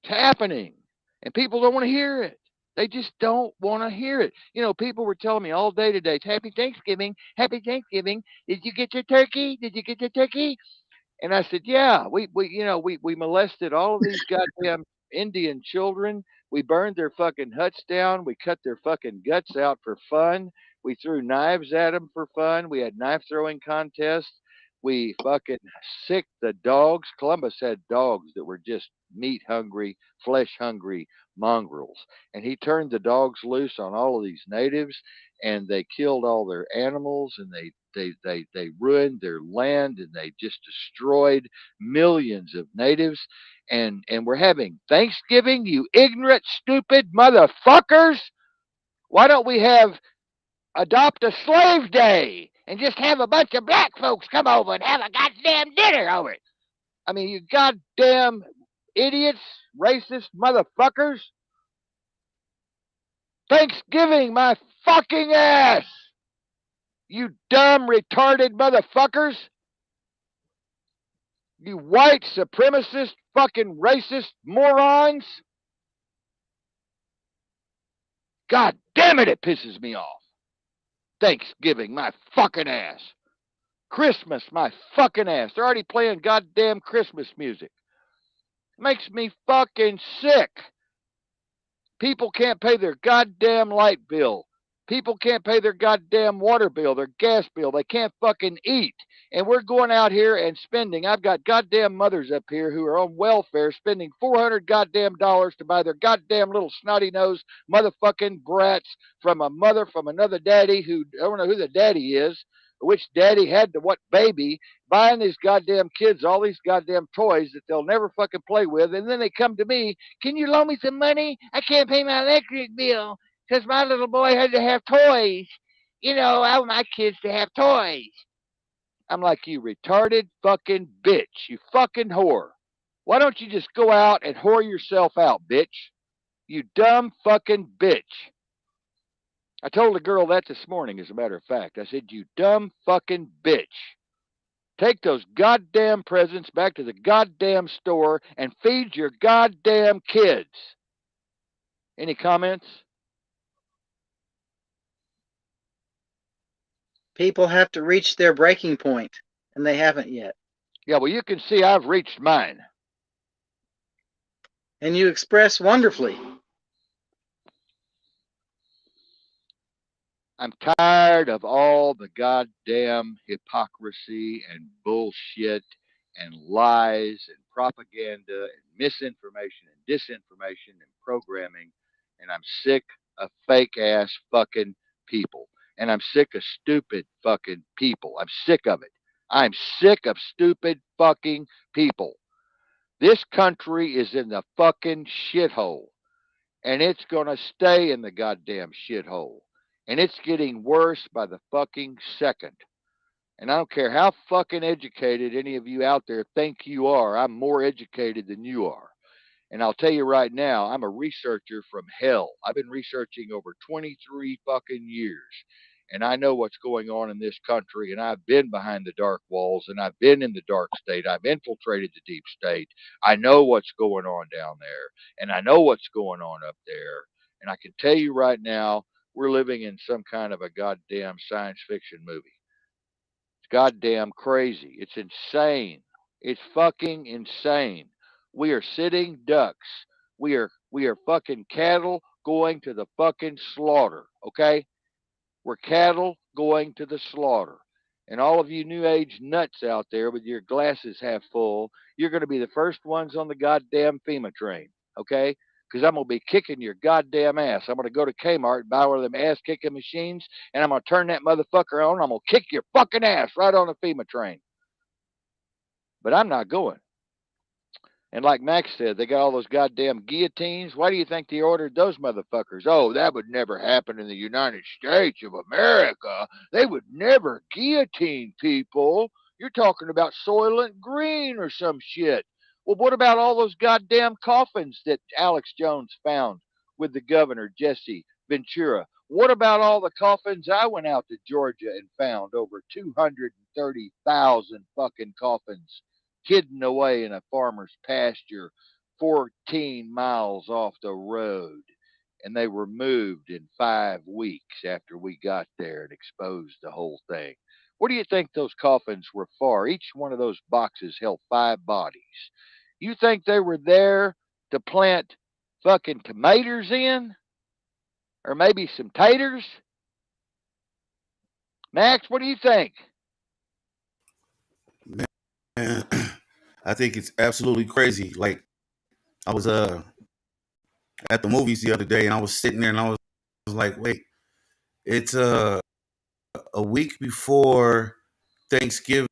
It's happening. And people don't want to hear it. They just don't want to hear it. People were telling me all day today, Happy Thanksgiving. Happy Thanksgiving. Did you get your turkey? Did you get your turkey? And I said, yeah, we molested all of these goddamn Indian children. We burned their fucking huts down. We cut their fucking guts out for fun. We threw knives at them for fun. We had knife throwing contests. We fucking sicked the dogs. Columbus had dogs that were just meat hungry, flesh hungry mongrels. And he turned the dogs loose on all of these natives, and they killed all their animals, and they ruined their land, and they just destroyed millions of natives. And we're having Thanksgiving, you ignorant, stupid motherfuckers. Why don't we have adopt a slave day and just have a bunch of black folks come over and have a goddamn dinner over it? I mean, you goddamn idiots, racist motherfuckers. Thanksgiving, my fucking ass. You dumb, retarded motherfuckers. You white supremacist, fucking racist morons. God damn it, it pisses me off. Thanksgiving, my fucking ass. Christmas, my fucking ass. They're already playing goddamn Christmas music. Makes me fucking sick. People can't pay their goddamn light bill. People can't pay their goddamn water bill, their gas bill. They can't fucking eat. And we're going out here and spending. I've got goddamn mothers up here who are on welfare spending 400 goddamn dollars to buy their goddamn little snotty nosed motherfucking brats from a mother from another daddy who, I don't know who the daddy is, which daddy had to what baby, buying these goddamn kids all these goddamn toys that they'll never fucking play with. And then they come to me, can you loan me some money? I can't pay my electric bill because my little boy had to have toys. I want my kids to have toys. I'm like, you retarded fucking bitch. You fucking whore. Why don't you just go out and whore yourself out, bitch? You dumb fucking bitch. I told a girl that this morning, as a matter of fact. I said, you dumb fucking bitch. Take those goddamn presents back to the goddamn store and feed your goddamn kids. Any comments? People have to reach their breaking point, and they haven't yet. Yeah, well, you can see I've reached mine. And you express wonderfully. I'm tired of all the goddamn hypocrisy and bullshit and lies and propaganda and misinformation and disinformation and programming. And I'm sick of fake ass fucking people. And I'm sick of stupid fucking people. I'm sick of it. I'm sick of stupid fucking people. This country is in the fucking shithole, and it's going to stay in the goddamn shithole. And it's getting worse by the fucking second. And I don't care how fucking educated any of you out there think you are, I'm more educated than you are. And I'll tell you right now, I'm a researcher from hell. I've been researching over 23 fucking years. And I know what's going on in this country. And I've been behind the dark walls, and I've been in the dark state. I've infiltrated the deep state. I know what's going on down there. And I know what's going on up there. And I can tell you right now, we're living in some kind of a goddamn science fiction movie. It's goddamn crazy. It's insane. It's fucking insane. We are sitting ducks. We are fucking cattle going to the fucking slaughter, okay? We're cattle going to the slaughter. And all of you new age nuts out there with your glasses half full, you're going to be the first ones on the goddamn FEMA train, okay? Because I'm going to be kicking your goddamn ass. I'm going to go to Kmart and buy one of them ass kicking machines, and I'm going to turn that motherfucker on. I'm going to kick your fucking ass right on the FEMA train. But I'm not going. And like Max said, they got all those goddamn guillotines. Why do you think they ordered those motherfuckers? Oh, that would never happen in the United States of America. They would never guillotine people. You're talking about Soylent Green or some shit. Well, what about all those goddamn coffins that Alex Jones found with the governor, Jesse Ventura? What about all the coffins I went out to Georgia and found? Over 230,000 fucking coffins hidden away in a farmer's pasture 14 miles off the road. And they were moved in 5 weeks after we got there and exposed the whole thing. What do you think those coffins were for? Each one of those boxes held 5 bodies. You think they were there to plant fucking tomatoes in? Or maybe some taters? Max, what do you think? Man, I think it's absolutely crazy. Like I was at the movies the other day, and I was sitting there, and I was like, wait, it's a week before Thanksgiving,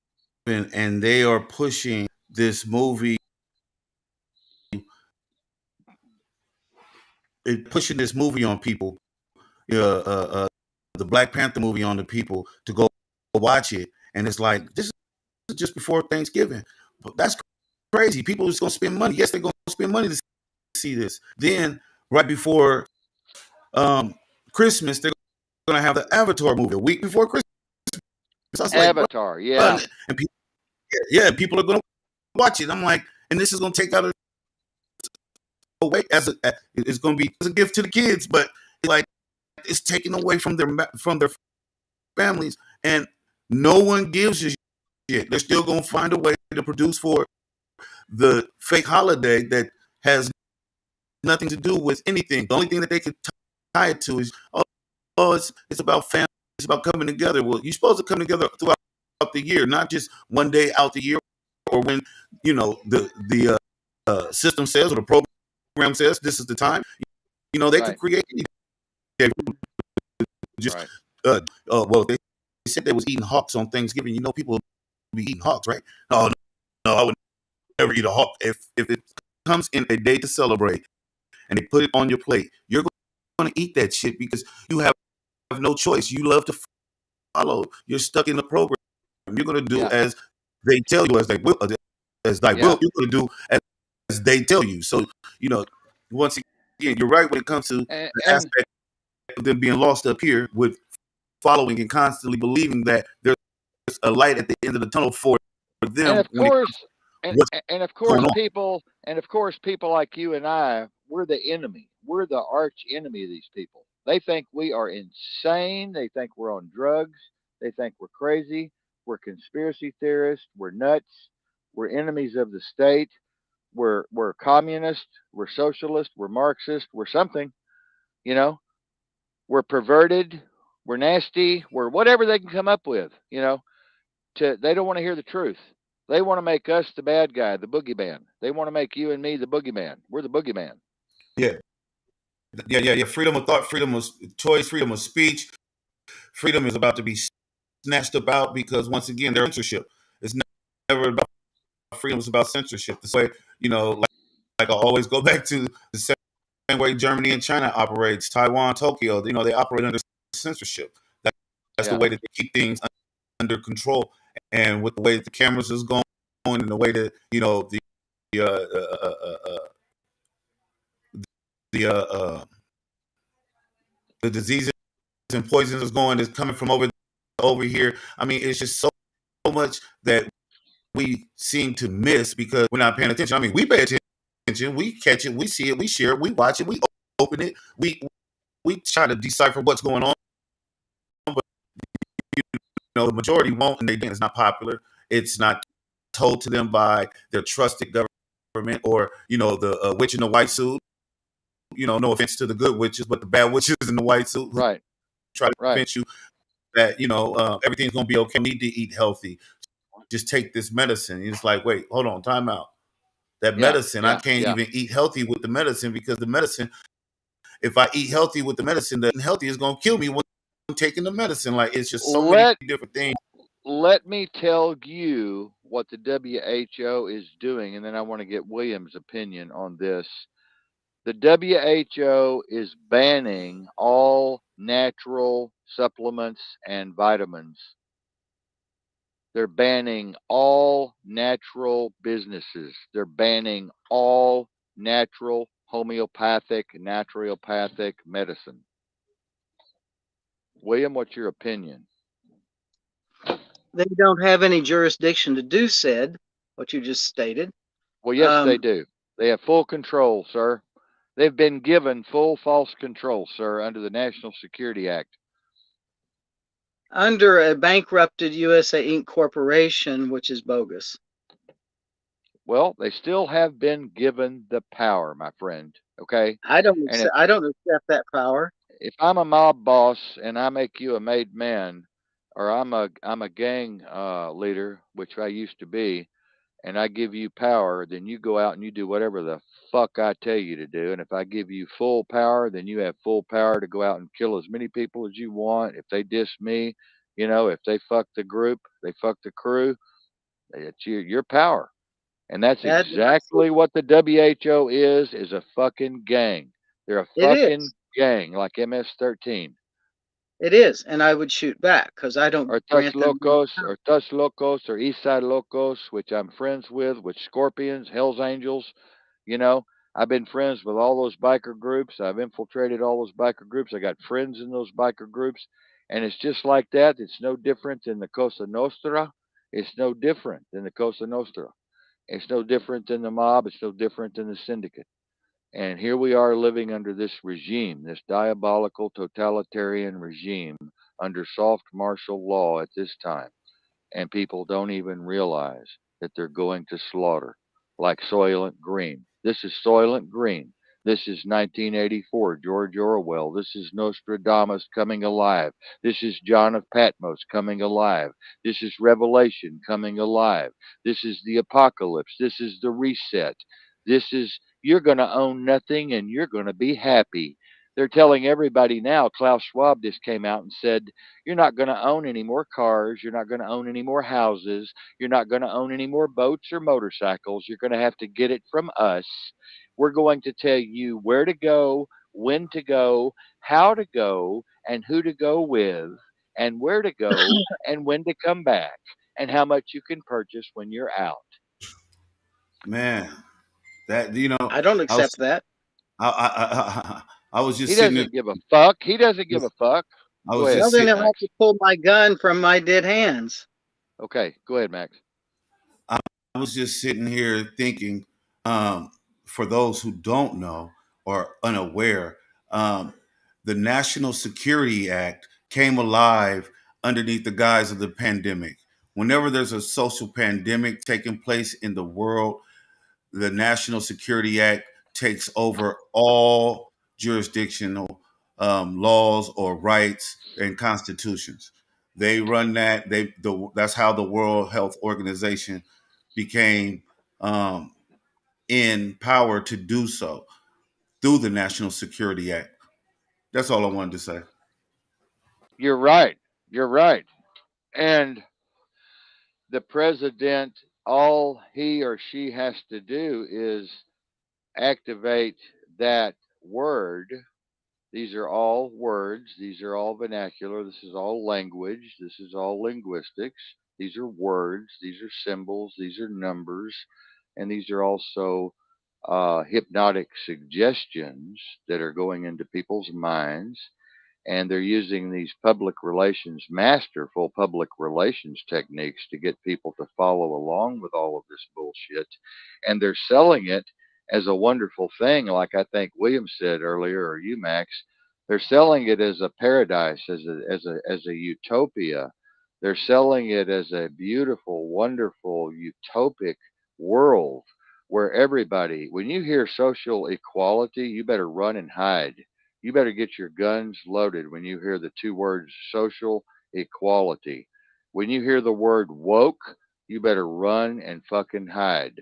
and they are pushing this movie, pushing this movie on people, the Black Panther movie on the people to go watch it, and it's like this is just before Thanksgiving. But that's crazy. People are just gonna spend money. Yes, they're gonna spend money to see this. Then right before Christmas, they're gonna have the Avatar movie a week before Christmas. So I was like, bro, Avatar, yeah. and people, yeah, people are gonna watch it. I'm like, and this is gonna take out away it's gonna be as a gift to the kids, but like it's taken away from their families, and no one gives a shit. They're still gonna find a way to produce for the fake holiday that has nothing to do with anything. The only thing that they can tie it to is it's about family. It's about coming together. Well, you're supposed to come together throughout the year, not just one day out the year, or when the system says or the program says this is the time. They could create any day. Just right. Well, they said they was eating hawks on Thanksgiving. People be eating hawks, right? No, no, I would never eat a hawk. If it comes in a day to celebrate and they put it on your plate, you're going to eat that shit because you have no choice. You love to follow. You're stuck in the program. You're going to do as they tell you, as they will, as thy will. You're going to do as they tell you. So, once again, you're right when it comes to the aspect of them being lost up here with following and constantly believing that there's a light at the end of the tunnel for them. And of course, and of course, going on. people like you and I, we're the enemy. We're the arch enemy of these people. They think we are insane. They think we're on drugs. They think we're crazy. We're conspiracy theorists. We're nuts. We're enemies of the state. We're communist. We're socialist. We're Marxist. We're something. You know, we're perverted. We're nasty. We're whatever they can come up with. They don't want to hear the truth. They want to make us the bad guy, the boogeyman. They want to make you and me the boogeyman. We're the boogeyman. Yeah. Freedom of thought, freedom of choice, freedom of speech. Freedom is about to be snatched about because once again, there's censorship. It's never about freedom. It's about censorship. This way, like I always go back to the same way Germany and China operates, Taiwan, Tokyo. They operate under censorship. That's the way that they keep things under control. And with the way that the cameras is going and the way that the diseases and poisons is going is coming from over here. I mean, it's just so much that we seem to miss because we're not paying attention. I mean, we pay attention, we catch it, we see it, we share it, we watch it, we open it, we try to decipher what's going on, but the majority won't, and again, it's not popular. It's not told to them by their trusted government or the witch in the white suit. No offense to the good witches, but the bad witches in the white suit. Right. try to Right. convince you that everything's gonna be okay. Need to eat healthy. Just take this medicine. And it's like, wait, hold on, time out. That Yeah. medicine, I Yeah. can't Yeah. even eat healthy with the medicine because the medicine, if I eat healthy with the medicine, the healthy is gonna kill me when I'm taking the medicine. Like it's just so many Let different things. let me tell you what the WHO is doing, and then I want to get William's opinion on this. The WHO is banning all natural supplements and vitamins. They're banning all natural businesses. They're banning all natural naturopathic medicine. William, what's your opinion? They don't have any jurisdiction to do said, what you just stated. Well, yes, they Um, do. They have full control, sir. They've been given full false control, sir, under the National Security Act. Under a bankrupted USA Inc. corporation, which is bogus. Well, they still have been given the power, my friend. Okay, and I don't accept that power. if I'm a mob boss and I make you a made man, or I'm a gang leader, which I used to be, and I give you power, then you go out and you do whatever the fuck I tell you to do. And if I give you full power, then you have full power to go out and kill as many people as you want. If they diss me, if they fuck the group, they fuck the crew, it's your power. And that's That that's exactly what the WHO is a fucking gang. They're a it fucking is. gang like MS-13 It is, and I would shoot back because I don't or grant them any power. Touch Locos or East Side Locos, which I'm friends with Scorpions, Hell's Angels. You know, I've been friends with all those biker groups. I've infiltrated all those biker groups. I got friends in those biker groups. And it's just like that. It's no different than the Cosa Nostra. It's no different than the Cosa Nostra. It's no different than the mob. It's no different than the syndicate. And here we are living under this regime, this diabolical totalitarian regime under soft martial law at this time, and people don't even realize that they're going to slaughter, like Soylent Green. This is Soylent Green. This is 1984, George Orwell. This is Nostradamus coming alive. This is John of Patmos coming alive. This is Revelation coming alive. This is the apocalypse. This is the reset. This is, you're going to own nothing and you're going to be happy. They're telling everybody now. Klaus Schwab just came out and said, you're not going to own any more cars. You're not going to own any more houses. You're not going to own any more boats or motorcycles. You're going to have to get it from us. We're going to tell you where to go, when to go, how to go, and who to go with, and where to go, and when to come back, and how much you can purchase when you're out. Man, that I don't I was accept that. I was He just sitting there. doesn't give a fuck. He doesn't give a fuck. I Go was ahead, Well, just then sitting. they'll have Max. to pull my gun from my dead hands. Okay, go ahead, Max. I was just sitting here thinking, for those who don't know or unaware, um, the National Security Act came alive underneath the guise of the pandemic. Whenever there's a social pandemic taking place in the world, the National Security Act takes over all jurisdictional laws or rights and constitutions. They run that. That's how the World Health Organization became um, in power to do so through the National Security Act. That's all I wanted to say. You're right. You're right. And the president, all he or she has to do is activate that word. These are all words, these are all vernacular, this is all language, this is all linguistics. These are words, these are symbols, these are numbers, and these are also hypnotic suggestions that are going into people's minds, and they're using these masterful public relations techniques to get people to follow along with all of this bullshit. And they're selling it as a wonderful thing, like I think William said earlier, or you, Max. They're selling it as a paradise, as a utopia. They're selling it as a beautiful, wonderful, utopic world where everybody, when you hear social equality, you better run and hide. You better get your guns loaded when you hear the two words social equality. When you hear the word woke, you better run and fucking hide.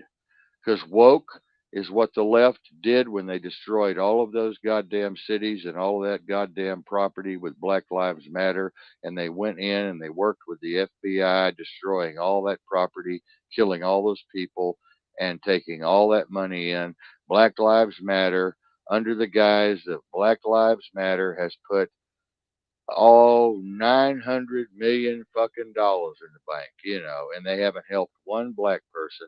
Because woke is what the left did when they destroyed all of those goddamn cities and all of that goddamn property with Black Lives Matter. And they went in and they worked with the FBI, destroying all that property, killing all those people, and taking all that money in. Black Lives Matter, under the guise of Black Lives Matter, has put all 900 million fucking dollars in the bank, and they haven't helped one black person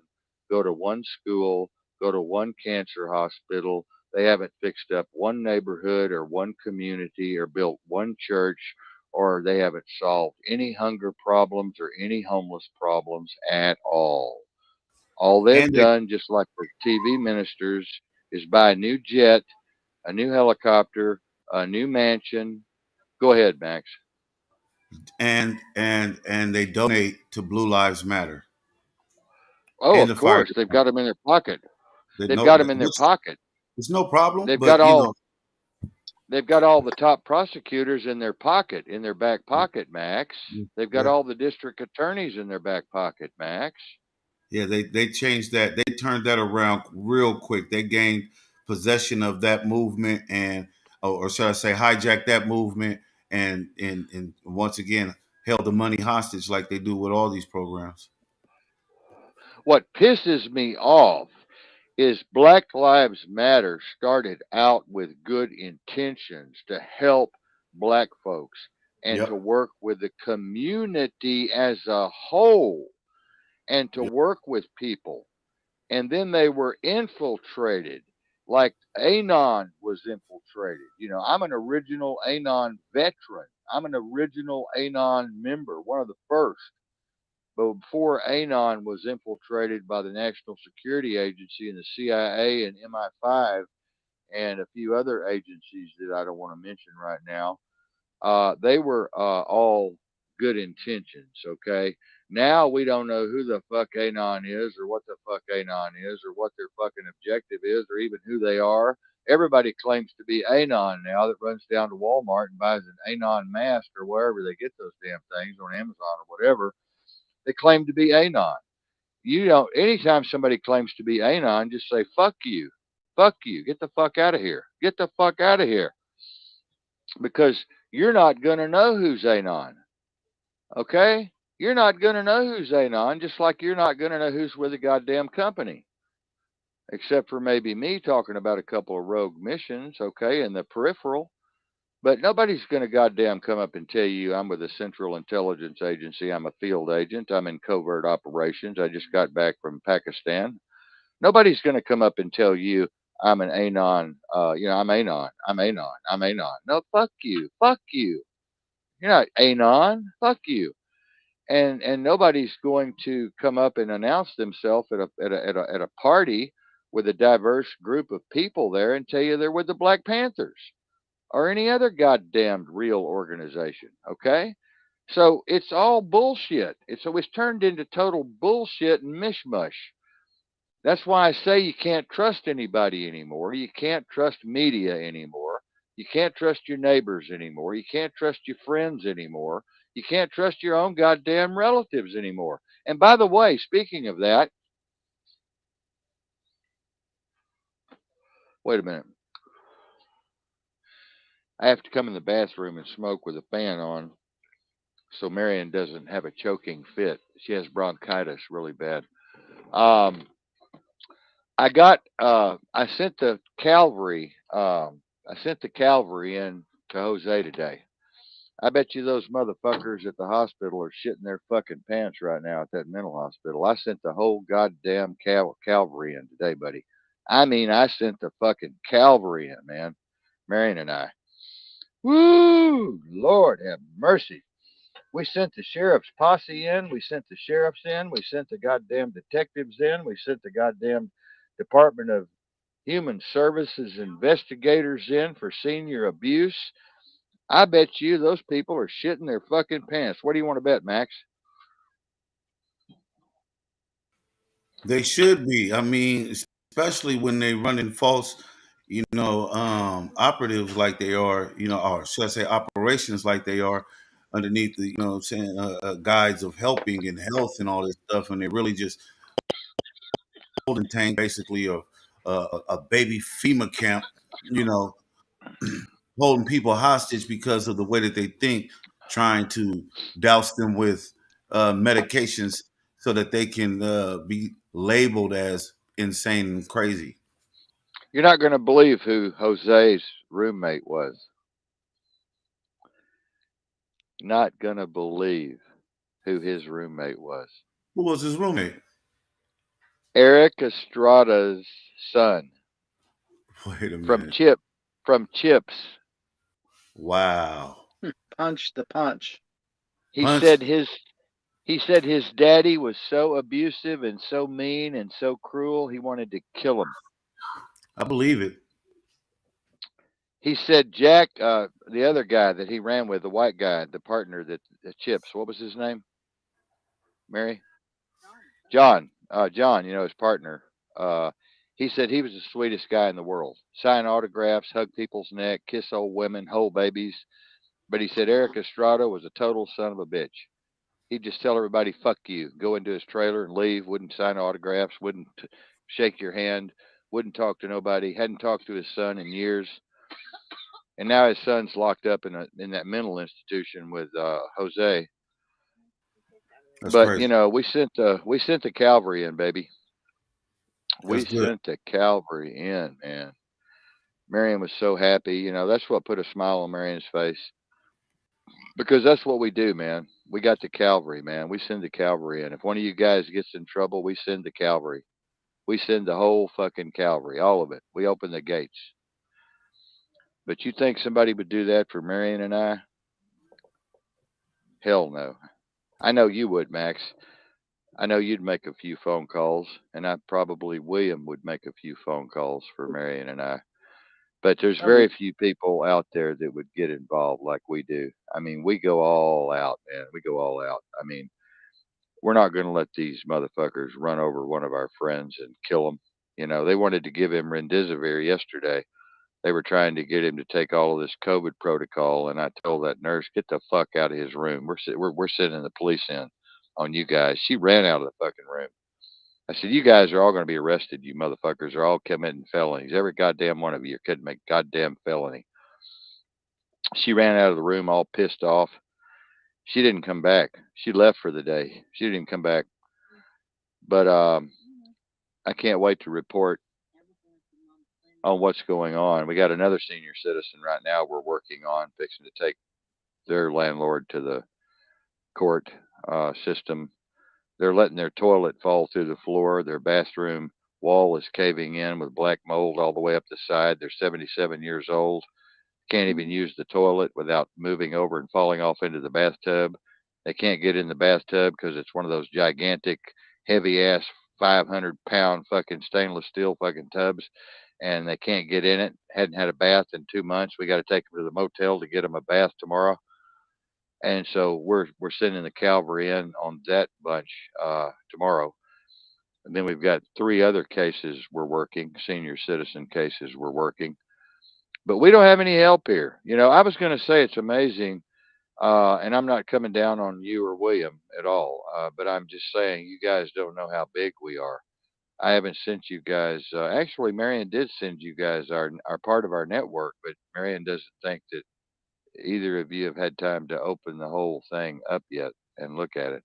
go to one school, go to one cancer hospital. They haven't fixed up one neighborhood or one community or built one church, or they haven't solved any hunger problems or any homeless problems at all. All they've And they done, just like the TV ministers, is buy a new jet, a new helicopter, a new mansion. Go ahead, Max. and they donate to Blue Lives Matter Oh, and of the fire course, they've got department. them in their pocket. They They've know, got them in their which pocket. is no problem, They've got but all they've got all the top prosecutors in their pocket, in their back pocket, Max. They've got yeah, all the district attorneys in their back pocket, Max. yeah, they changed that. They turned that around real quick. They gained possession of that movement, and or should I say, hijacked that movement, and once again held the money hostage like they do with all these programs. What pisses me off is Black Lives Matter started out with good intentions to help black folks and to Yep. work with the community as a whole and to Yep. work with people. And then they were infiltrated, like Anon was infiltrated. I'm an original Anon veteran. I'm an original Anon member, one of the first. But before Anon was infiltrated by the National Security Agency and the CIA and MI5 and a few other agencies that I don't want to mention right now, they were all good intentions. Okay. Now we don't know who the fuck Anon is, or what the fuck Anon is, or what their fucking objective is, or even who they are. Everybody claims to be Anon now that runs down to Walmart and buys an Anon mask or wherever they get those damn things on Amazon or whatever. They claim to be Anon. Anytime somebody claims to be Anon, just say, fuck you. Fuck you. Get the fuck out of here. Get the fuck out of here. Because you're not going to know who's Anon. Okay? You're not going to know who's Anon, just like you're not going to know who's with a goddamn company. Except for maybe me talking about a couple of rogue missions, okay, in the peripheral. But nobody's going to goddamn come up and tell you I'm with a Central Intelligence Agency. I'm a field agent. I'm in covert operations. I just got back from Pakistan. Nobody's going to come up and tell you I'm an Anon. I'm Anon. I'm Anon. I'm Anon. No, fuck you. Fuck you. You're not Anon. Fuck you. And nobody's going to come up and announce themselves at a party with a diverse group of people there and tell you they're with the Black Panthers or any other goddamned real organization. Okay? So it's all bullshit. It's always turned into total bullshit and mishmush. That's why I say you can't trust anybody anymore. You can't trust media anymore. You can't trust your neighbors anymore. You can't trust your friends anymore. You can't trust your own goddamn relatives anymore. And by the way, speaking of that, wait a minute. I have to come in the bathroom and smoke with a fan on so Marion doesn't have a choking fit. She has bronchitis really bad. Um, I sent the cavalry in to Jose today. I bet you those motherfuckers at the hospital are shitting their fucking pants right now at that mental hospital. I sent the whole goddamn cavalry in today, buddy. I mean, I sent the fucking cavalry in, man. Marion and I. Woo! Lord have mercy. We sent the sheriff's posse in. We sent the sheriffs in. We sent the goddamn detectives in. We sent the goddamn Department of Human Services investigators in for senior abuse. I bet you those people are shitting their fucking pants. What do you want to bet, Max? They should be. I mean, especially when they running false. operatives like they are, or should I say operations like they are underneath the, what I'm saying, guides of helping and health and all this stuff. And they really just holding tank basically of a baby FEMA camp, you know, holding people hostage because of the way that they think, trying to douse them with medications so that they can be labeled as insane and crazy. You're not going to believe who Jose's roommate was. Not going to believe who his roommate was. Who was his roommate? Eric Estrada's son Wait a from minute. Chips. Wow. Punch the punch. He Punch. said his he said his daddy was so abusive and so mean and so cruel he wanted to kill him. I believe it. He said Jack, the other guy that he ran with, the white guy, the partner that the Chips, what was his name? Mary? John. John, his partner. Uh, he said he was the sweetest guy in the world. Sign autographs, hug people's neck, kiss old women, hold babies. But he said Eric Estrada was a total son of a bitch. He'd just tell everybody, fuck you, go into his trailer and leave, wouldn't sign autographs, wouldn't shake your hand, wouldn't talk to nobody, hadn't talked to his son in years. And now his son's locked up in that mental institution with Jose. That's But crazy. we sent the cavalry in, baby. That's We good. sent the cavalry in, man. Marion was so happy. That's what put a smile on Marion's face because that's what we do, man. We got the cavalry, man. We send the cavalry in. If one of you guys gets in trouble, we send the cavalry. We send the whole fucking cavalry, all of it. We open the gates. But you think somebody would do that for Marion and I? Hell no. I know you would, Max. I know you'd make a few phone calls, and I probably William would make a few phone calls for Marion and I. But there's I would. very few people out there that would get involved like we do. I mean, we go all out, man. We go all out. I mean, we're not going to let these motherfuckers run over one of our friends and kill him. They wanted to give him remdesivir yesterday. They were trying to get him to take all of this COVID protocol, and I told that nurse, "Get the fuck out of his room. We're sending the police in on you guys." She ran out of the fucking room. I said, "You guys are all going to be arrested. You motherfuckers are all committing felonies. Every goddamn one of you are committing a goddamn felony." She ran out of the room all pissed off. She didn't come back. She left for the day. She didn't come back. But I can't wait to report on what's going on. We got another senior citizen right now we're working on, fixing to take their landlord to the court system. They're letting their toilet fall through the floor. Their bathroom wall is caving in with black mold all the way up the side. They're 77 years old. Can't even use the toilet without moving over and falling off into the bathtub. They can't get in the bathtub because it's one of those gigantic, heavy ass 500-pound fucking stainless steel fucking tubs, and they can't get in it. Hadn't had a bath in 2 months. We got to take them to the motel to get them a bath tomorrow. And so we're sending the cavalry in on that bunch tomorrow. And then we've got three other cases we're working, senior citizen cases we're working. But we don't have any help here. I was going to say it's amazing, and I'm not coming down on you or William at all, but I'm just saying you guys don't know how big we are. I haven't sent you guys. Actually, Marion did send you guys our part of our network, but Marion doesn't think that either of you have had time to open the whole thing up yet and look at it.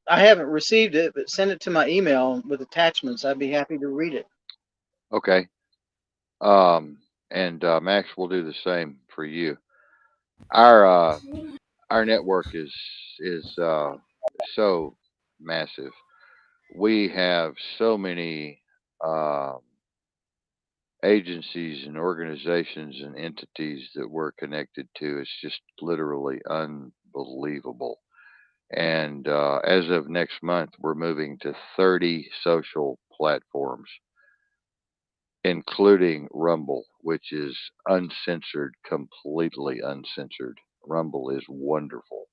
I haven't received it, but send it to my email with attachments. I'd be happy to read it. Okay. And Max will do the same for you. Our our network is so massive. We have so many uh, agencies and organizations and entities that we're connected to. It's just literally unbelievable. And as of next month, we're moving to 30 social platforms, including Rumble, which is uncensored, completely uncensored. Rumble is wonderful.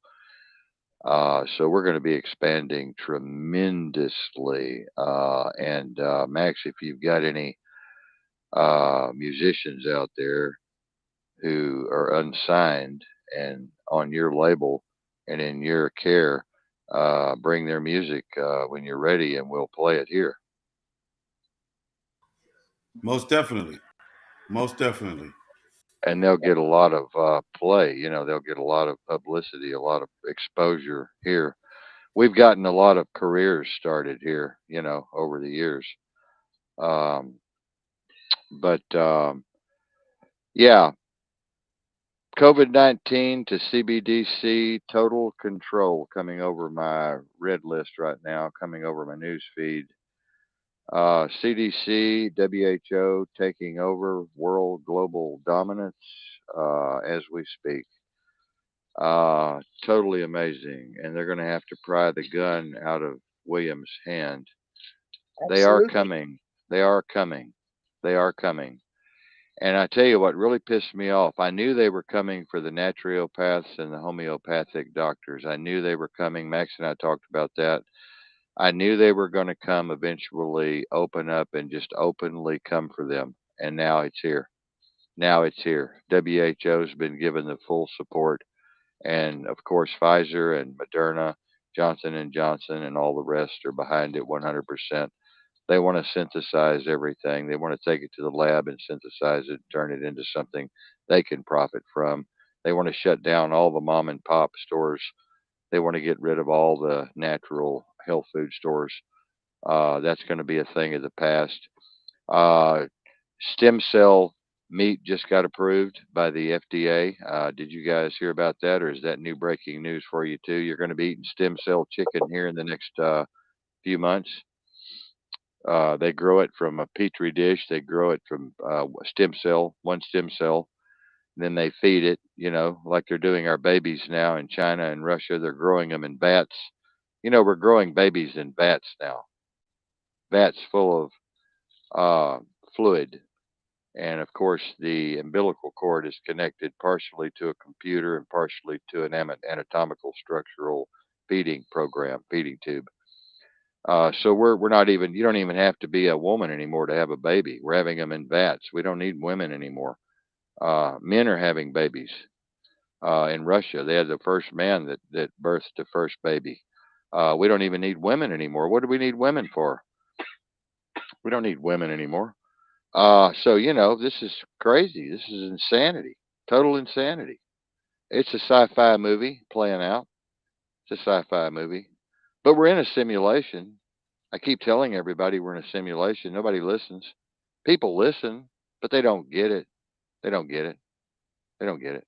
So we're going to be expanding tremendously. And Max, if you've got any musicians out there who are unsigned and on your label and in your care, bring their music when you're ready, and we'll play it here. Most definitely. Most definitely. And they'll get a lot of play. They'll get a lot of publicity, a lot of exposure here. We've gotten a lot of careers started here, over the years. Um, but yeah, COVID-19 to CBDC, total control coming over my red list right now, coming over my news feed. CDC, WHO taking over world global dominance as we speak. Totally amazing. And they're going to have to pry the gun out of William's hand. They are Absolutely. coming. They are coming. They are coming. And I tell you what really pissed me off. I knew they were coming for the naturopaths and the homeopathic doctors. I knew they were coming. Max and I talked about that. I knew they were going to come eventually, open up and just openly come for them. And now it's here. Now it's here. WHO's been given the full support, and of course Pfizer and Moderna, Johnson and Johnson, and all the rest are behind it 100%. They want to synthesize everything. They want to take it to the lab and synthesize it, turn it into something they can profit from. They want to shut down all the mom and pop stores. They want to get rid of all the natural health food stores. That's going to be a thing of the past. Uh, Stem cell meat just got approved by the FDA. Did you guys hear about that, or is that new breaking news for you too? You're going to be eating stem cell chicken here in the next few months. They grow it from a petri dish. They grow it from stem cell, one stem cell. And then they feed it, like they're doing our babies now in China and Russia. They're growing them in vats. We're growing babies in vats now, vats full of fluid. And of course, the umbilical cord is connected partially to a computer and partially to an anatomical structural feeding program, feeding tube. So we're not even, you don't even have to be a woman anymore to have a baby. We're having them in vats. We don't need women anymore. Men are having babies. In Russia, they had the first man that birthed the first baby. We don't even need women anymore. What do we need women for? We don't need women anymore. So this is crazy. This is insanity. Total insanity. It's a sci-fi movie playing out. It's a sci-fi movie, but we're in a simulation. I keep telling everybody we're in a simulation. Nobody listens. People listen, but they don't get it. They don't get it. They don't get it.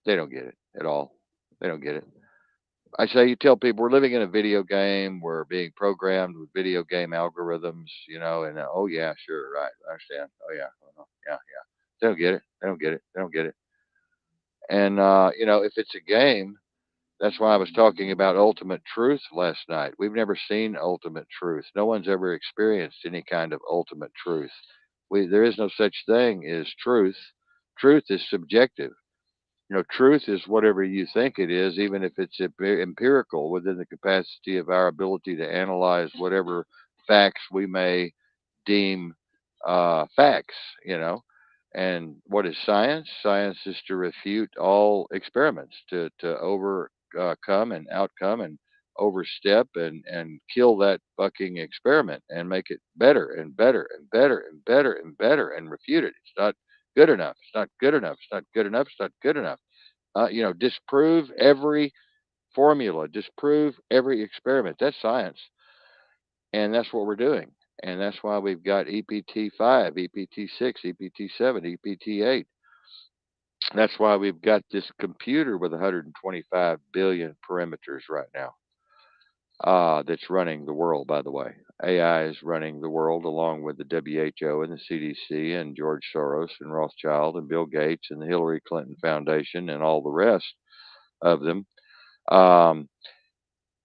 They don't get it at all. They don't get it. I say you tell people we're living in a video game. We're being programmed with video game algorithms, and oh yeah, sure, right, I understand. Oh yeah, yeah, yeah. They don't get it. They don't get it. They don't get it. And if it's a game, that's why I was talking about ultimate truth last night. We've never seen ultimate truth. No one's ever experienced any kind of ultimate truth. There is no such thing as truth. Truth is subjective. Truth is whatever you think it is, even if it's empirical within the capacity of our ability to analyze whatever facts we may deem facts, And what is science? Science is to refute all experiments, to overcome and outcome and overstep and kill that fucking experiment and make it better and better and better and better and better and refute it. It's not good enough. It's not good enough. It's not good enough. It's not good enough. Disprove every formula, disprove every experiment. That's science, and that's what we're doing. And that's why we've got EPT 5, EPT 6, EPT 7, EPT 8. That's why we've got this computer with 125 billion parameters right now. That's running the world, by the way. AI is running the world along with the WHO and the CDC and George Soros and Rothschild and Bill Gates and the Hillary Clinton Foundation and all the rest of them. Um,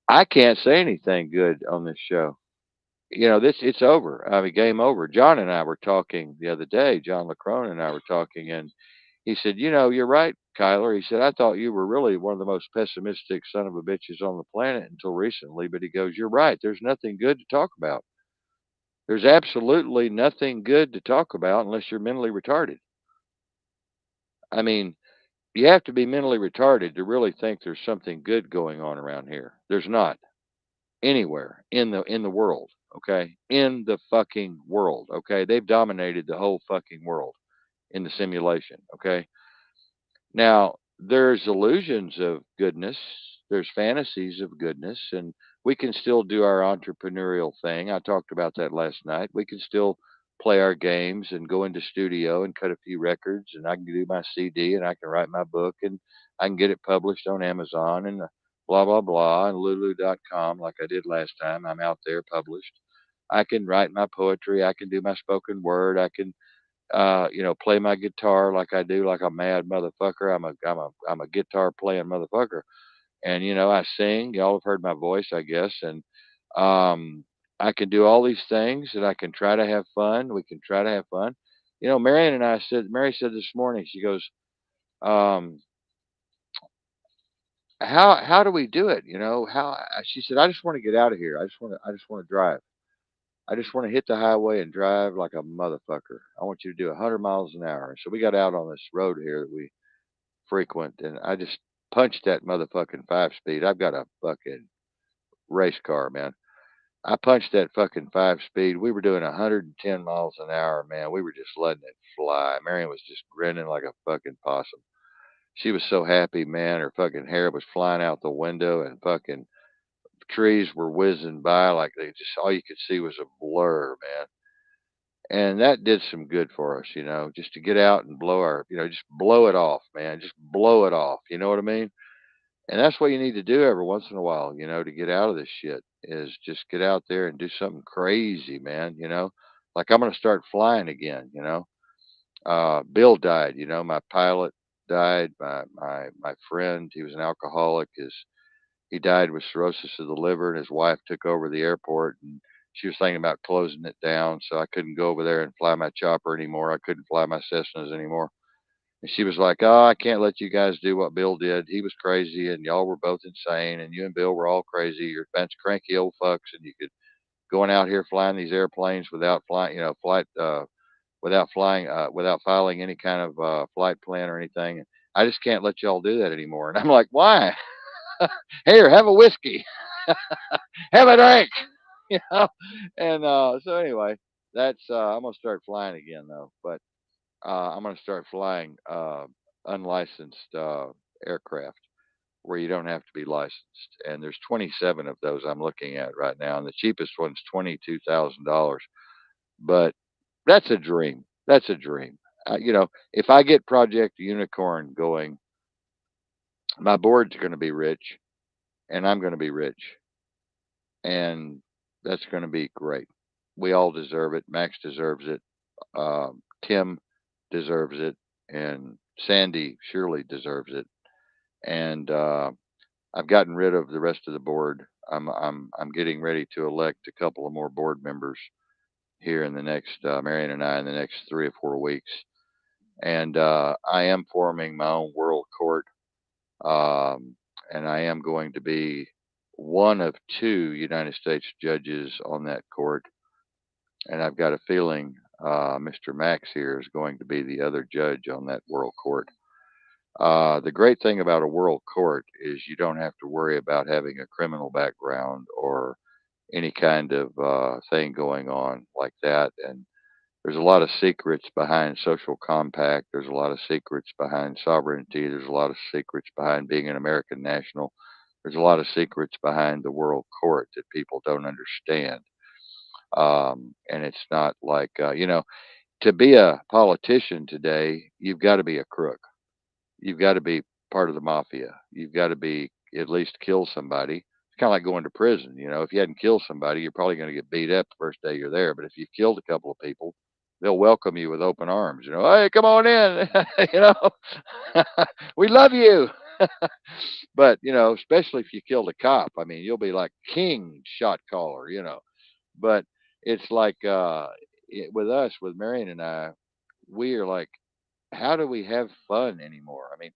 I can't say anything good on this show. It's over. I mean, game over. John and I were talking the other day. John LaCrone and I were talking, and he said, "You're right. Kiler. He said, I thought you were really one of the most pessimistic son of a bitches on the planet until recently. But he goes, you're right. There's nothing good to talk about. There's absolutely nothing good to talk about unless you're mentally retarded. I mean, you have to be mentally retarded to really think there's something good going on around here. There's not anywhere in the world, okay? In the fucking world, okay? They've dominated the whole fucking world in the simulation, okay? Now, there's illusions of goodness, there's fantasies of goodness, and we can still do our entrepreneurial thing. I talked about that last night. We can still play our games and go into studio and cut a few records, and I can do my CD and I can write my book and I can get it published on Amazon and blah, blah, blah, and lulu.com like I did last time. I'm out there published. I can write my poetry. I can do my spoken word. I can play my guitar like I do, like a mad motherfucker. I'm a guitar playing motherfucker, and I sing. Y'all have heard my voice, I guess, and I can do all these things, and I can try to have fun. We can try to have fun. Marion and I said. Mary said this morning. She goes, um, "How do we do it? How?" She said, "I just want to get out of here. I just want to drive." I just want to hit the highway and drive like a motherfucker. I want you to do 100 miles an hour. So we got out on this road here that we frequent, and I just punched that motherfucking 5 speed. I've got a fucking race car, man. I punched that fucking 5 speed. We were doing 110 miles an hour, man. We were just letting it fly. Marion was just grinning like a fucking possum. She was so happy, man. Her fucking hair was flying out the window, and fucking trees were whizzing by like they just all you could see was a blur, man. And that did some good for us, just to get out and just blow it off, man. Just blow it off. You know what I mean? And that's what you need to do every once in a while, to get out of this shit is just get out there and do something crazy, man. Like I'm going to start flying again. Bill died, my pilot died. My friend, he was an alcoholic. He died with cirrhosis of the liver, and his wife took over the airport, and she was thinking about closing it down. So I couldn't go over there and fly my chopper anymore. I couldn't fly my Cessnas anymore. And she was like, "Oh, I can't let you guys do what Bill did. He was crazy, and y'all were both insane, and you and Bill were all crazy. You're a bunch of cranky old fucks, and you could going out here flying these airplanes without flying, without flying, without filing any kind of flight plan or anything. I just can't let y'all do that anymore." And I'm like, "Why? Here, have a whiskey, have a drink." you know. And so anyway, that's I'm gonna start flying again though, but I'm gonna start flying unlicensed aircraft where you don't have to be licensed. And there's 27 of those I'm looking at right now, and the cheapest one's $22,000. But that's a dream. That's a dream. If I get Project Unicorn going, my board's going to be rich, and I'm going to be rich, and that's going to be great. We all deserve it. Max deserves it. Tim deserves it, and Sandy surely deserves it. And I've gotten rid of the rest of the board. I'm getting ready to elect a couple of more board members here in the next Marion and I in the next 3 or 4 weeks. And I am forming my own world court, um, and I am going to be one of two United States judges on that court. And I've got a feeling Mr. Max here is going to be the other judge on that world court. The great thing about a world court is you don't have to worry about having a criminal background or any kind of thing going on like that. And there's a lot of secrets behind social compact. There's a lot of secrets behind sovereignty. There's a lot of secrets behind being an American national. There's a lot of secrets behind the world court that people don't understand. And it's not like, to be a politician today, you've got to be a crook. You've got to be part of the mafia. You've got to be at least kill somebody. It's kind of like going to prison. If you hadn't killed somebody, you're probably going to get beat up the first day you're there. But if you've killed a couple of people, they'll welcome you with open arms. Hey, come on in. We love you. But especially if you killed a cop, I mean, you'll be like king shot caller. But it's like with us, with Marion and I, we are like, how do we have fun anymore? I mean,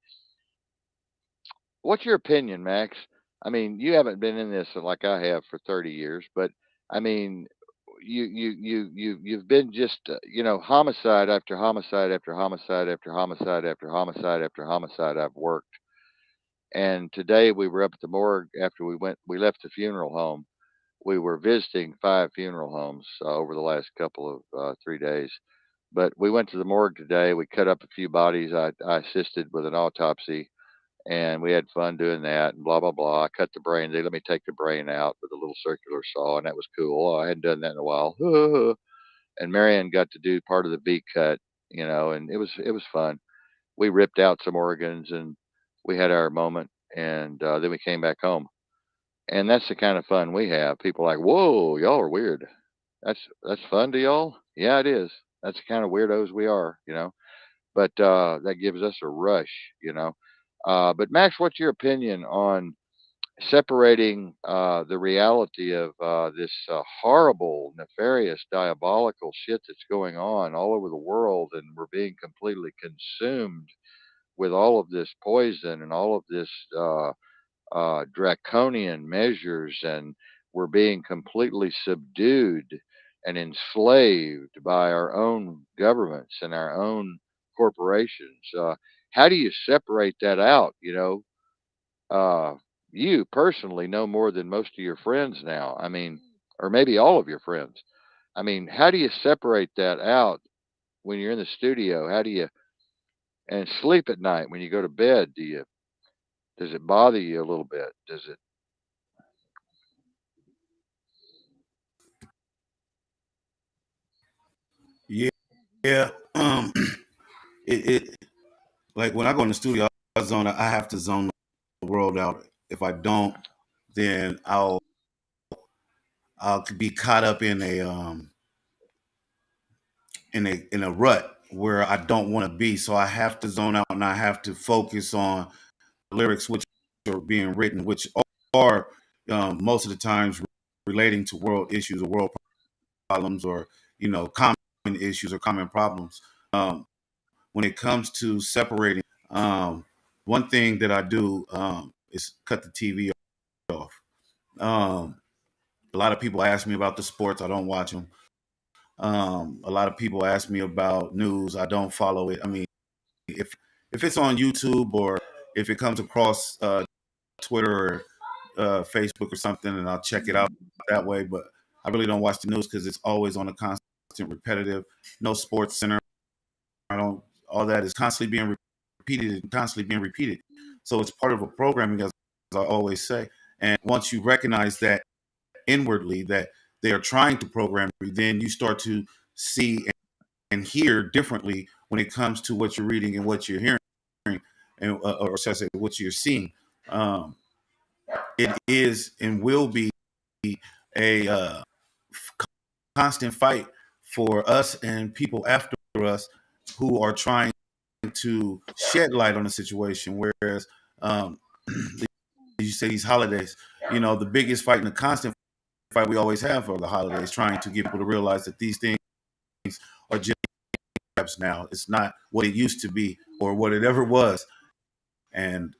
What's your opinion, Max? I mean, you haven't been in this like I have for 30 years, but I mean, you've been just homicide after homicide after homicide after homicide after homicide after homicide. I've worked, and today we were up at the morgue after we left the funeral home. We were visiting 5 funeral homes over the last couple of 3 days. But we went to the morgue today. We cut up a few bodies. I assisted with an autopsy, and we had fun doing that. And blah blah blah. I cut the brain. They let me take the brain out with a little circular saw, and that was cool. I hadn't done that in a while. And Marianne got to do part of the V cut, and it was fun. We ripped out some organs, and we had our moment, and then we came back home. And that's the kind of fun we have. People are like, whoa, y'all are weird. That's fun to y'all? Yeah, it is. That's the kind of weirdos we are. But that gives us a rush. But Max, what's your opinion on separating the reality of this horrible, nefarious, diabolical shit that's going on all over the world, and we're being completely consumed with all of this poison and all of this draconian measures, and we're being completely subdued and enslaved by our own governments and our own corporations. How do you separate that out? You personally know more than most of your friends now. I mean, or maybe all of your friends. I mean, how do you separate that out when you're in the studio? How do you and sleep at night when you go to bed? Does it bother you a little bit? Does it? Yeah, yeah. It like when I go in the studio, I have to zone the world out. If I don't, then I'll be caught up in a rut where I don't want to be. So I have to zone out and I have to focus on lyrics which are being written, which are most of the times relating to world issues or world problems, or common issues or common problems. Um, when it comes to separating, one thing that I do is cut the TV off. A lot of people ask me about the sports. I don't watch them. A lot of people ask me about news. I don't follow it. I mean, if it's on YouTube, or if it comes across Twitter or Facebook or something, and I'll check it out that way. But I really don't watch the news because it's always on a constant repetitive. No Sports Center. I don't. All that is constantly being repeated and constantly being repeated. So it's part of a programming, as I always say. And once you recognize that inwardly, that they are trying to program you, then you start to see and hear differently when it comes to what you're reading and what you're hearing, and or should I say, what you're seeing. Um, it is and will be a constant fight for us and people after us who are trying to shed light on the situation. Whereas, um, you say these holidays, the biggest fight and the constant fight we always have are the holidays, trying to get people to realize that these things are just now. It's not what it used to be or what it ever was. And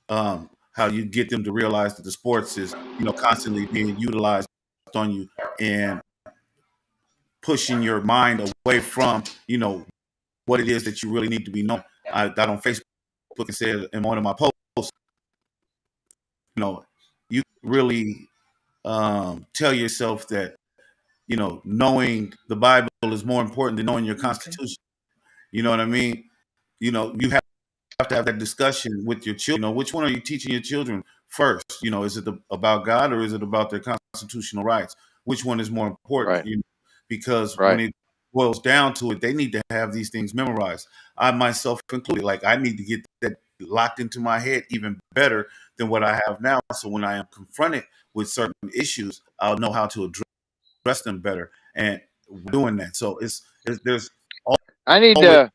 how you get them to realize that the sports is, constantly being utilized on you and pushing your mind away from, what it is that you really need to be known. I got on Facebook and said in one of my posts, you really tell yourself that, knowing the Bible is more important than knowing your Okay. Constitution. You know what I mean? You have to have that discussion with your children. Which one are you teaching your children first? Is it about God, or is it about their constitutional rights? Which one is more important? Right, Because when right. it boils down to it, they need to have these things memorized. I myself included. Like, I need to get that locked into my head even better than what I have now. So when I am confronted with certain issues, I'll know how to address them better. And doing that, so there's I need always to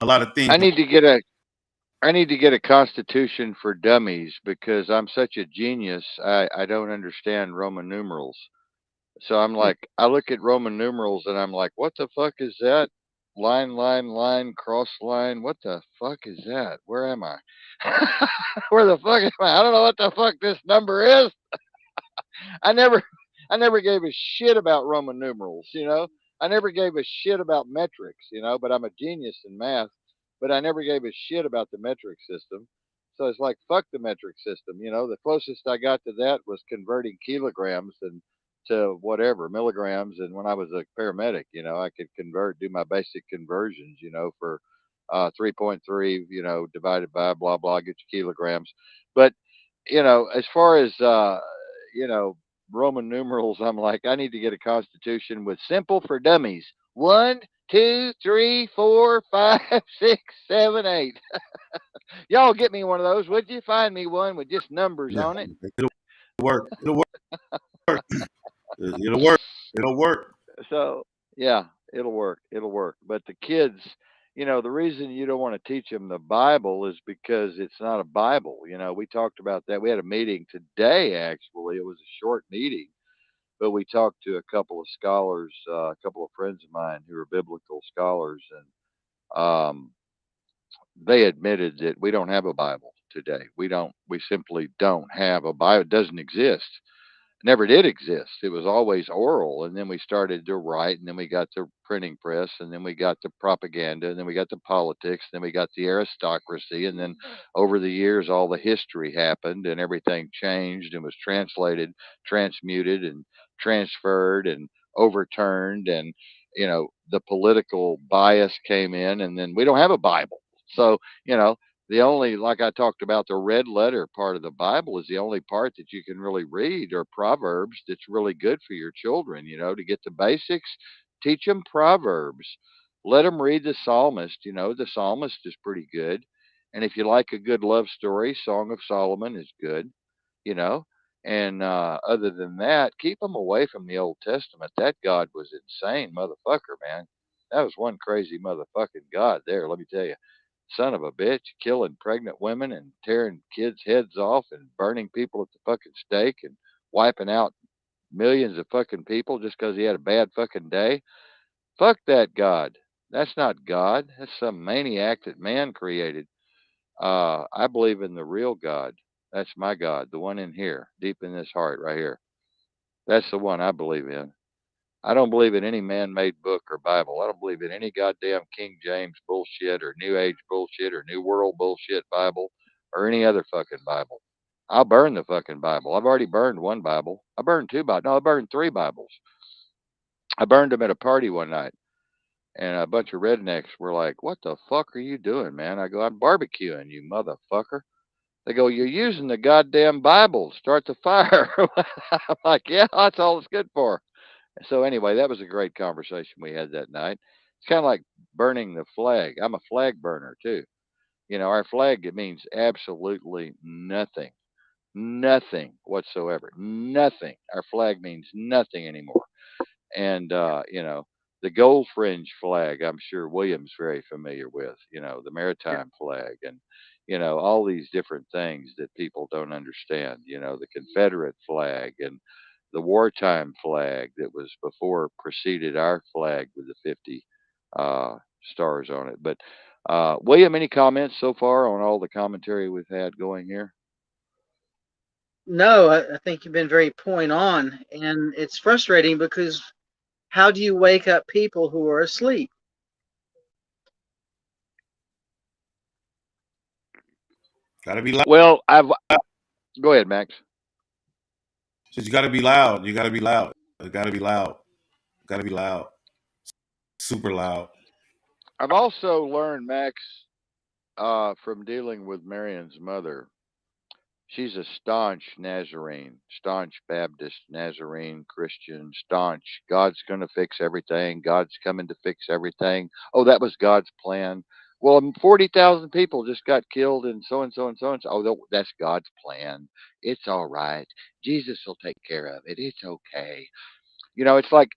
a lot of things. I need to get a I need to get a constitution for dummies because I'm such a genius. I don't understand Roman numerals. So I'm like I look at Roman numerals and I'm like, what the fuck is that? line, cross line. What the fuck is that? Where am I? Where the fuck am I? I don't know what the fuck this number is. I never I never gave a shit about Roman numerals, you know. I never gave a shit about metrics, you know, but I'm a genius in math, but I never gave a shit about the metric system. So it's like fuck the metric system, you know. The closest I got to that was converting kilograms and to whatever milligrams, and when I was a paramedic, you know, I could do my basic conversions, you know, for 3.3, you know, divided by blah blah, get your kilograms. But you know, as far as you know, Roman numerals, I'm like, I need to get a constitution with simple for dummies. One, two, three, four, five, six, seven, eight. Y'all get me one of those, would you? Find me one with just numbers Yeah, on it. it'll work. It'll work. It'll work. It'll work. So yeah, it'll work. It'll work. But the kids, you know, the reason you don't want to teach them the Bible is because it's not a Bible. You know, we talked about that. We had a meeting today. Actually, it was a short meeting, but we talked to a couple of scholars, a couple of friends of mine who are biblical scholars, and they admitted that we don't have a Bible today. We don't. We simply don't have a Bible. It doesn't exist. Never did exist. It was always oral, and then we started to write, and then we got the printing press, and then we got the propaganda, and then we got the politics, and then we got the aristocracy, and then over the years, all the history happened, and everything changed and was translated, transmuted, and transferred, and overturned, and you know the political bias came in, and then we don't have a Bible. So you know the only, like I talked about, the red letter part of the Bible is the only part that you can really read, or Proverbs, that's really good for your children, you know, to get the basics. Teach them Proverbs. Let them read the psalmist. You know, the psalmist is pretty good. And if you like a good love story, Song of Solomon is good, you know. And other than that, keep them away from the Old Testament. That God was insane, motherfucker, man. That was one crazy motherfucking God there, let me tell you. Son of a bitch, killing pregnant women and tearing kids' heads off and burning people at the fucking stake and wiping out millions of fucking people just because he had a bad fucking day. Fuck that God. That's not God. That's some maniac that man created. I believe in the real God. That's my God, the one in here, deep in this heart right here. That's the one I believe in. I don't believe in any man-made book or Bible. I don't believe in any goddamn King James bullshit or New Age bullshit or New World bullshit Bible or any other fucking Bible. I'll burn the fucking Bible. I've already burned one Bible. I burned two Bibles. No, I burned three Bibles. I burned them at a party one night, and a bunch of rednecks were like, "What the fuck are you doing, man?" I go, "I'm barbecuing, you motherfucker." They go, "You're using the goddamn Bible. Start the fire." I'm like, "Yeah, that's all it's good for." So anyway, that was a great conversation we had that night. It's kind of like burning the flag. I'm a flag burner too. You know, our flag, it means absolutely nothing, nothing whatsoever, nothing. Our flag means nothing anymore. And you know, the gold fringe flag, I'm sure William's very familiar with. You know, the Yeah. maritime flag, and you know all these different things that people don't understand. You know, the Confederate flag and the wartime flag that was before preceded our flag with the 50 uh, stars on it. But William, any comments so far on all the commentary we've had going here? No, I think you've been very point on, and it's frustrating because how do you wake up people who are asleep? Gotta be loud. Well, I've go ahead, Max. You gotta be loud. You gotta be loud. You gotta be loud. You gotta be loud. Super loud. I've also learned, Max, from dealing with Marion's mother. She's a staunch Nazarene, staunch Baptist, Nazarene, Christian, staunch. God's going to fix everything. God's coming to fix everything. Oh, that was God's plan. Well, 40,000 people just got killed and so and so and so and so. Oh, that's God's plan. It's all right. Jesus will take care of it. It's okay. You know, it's like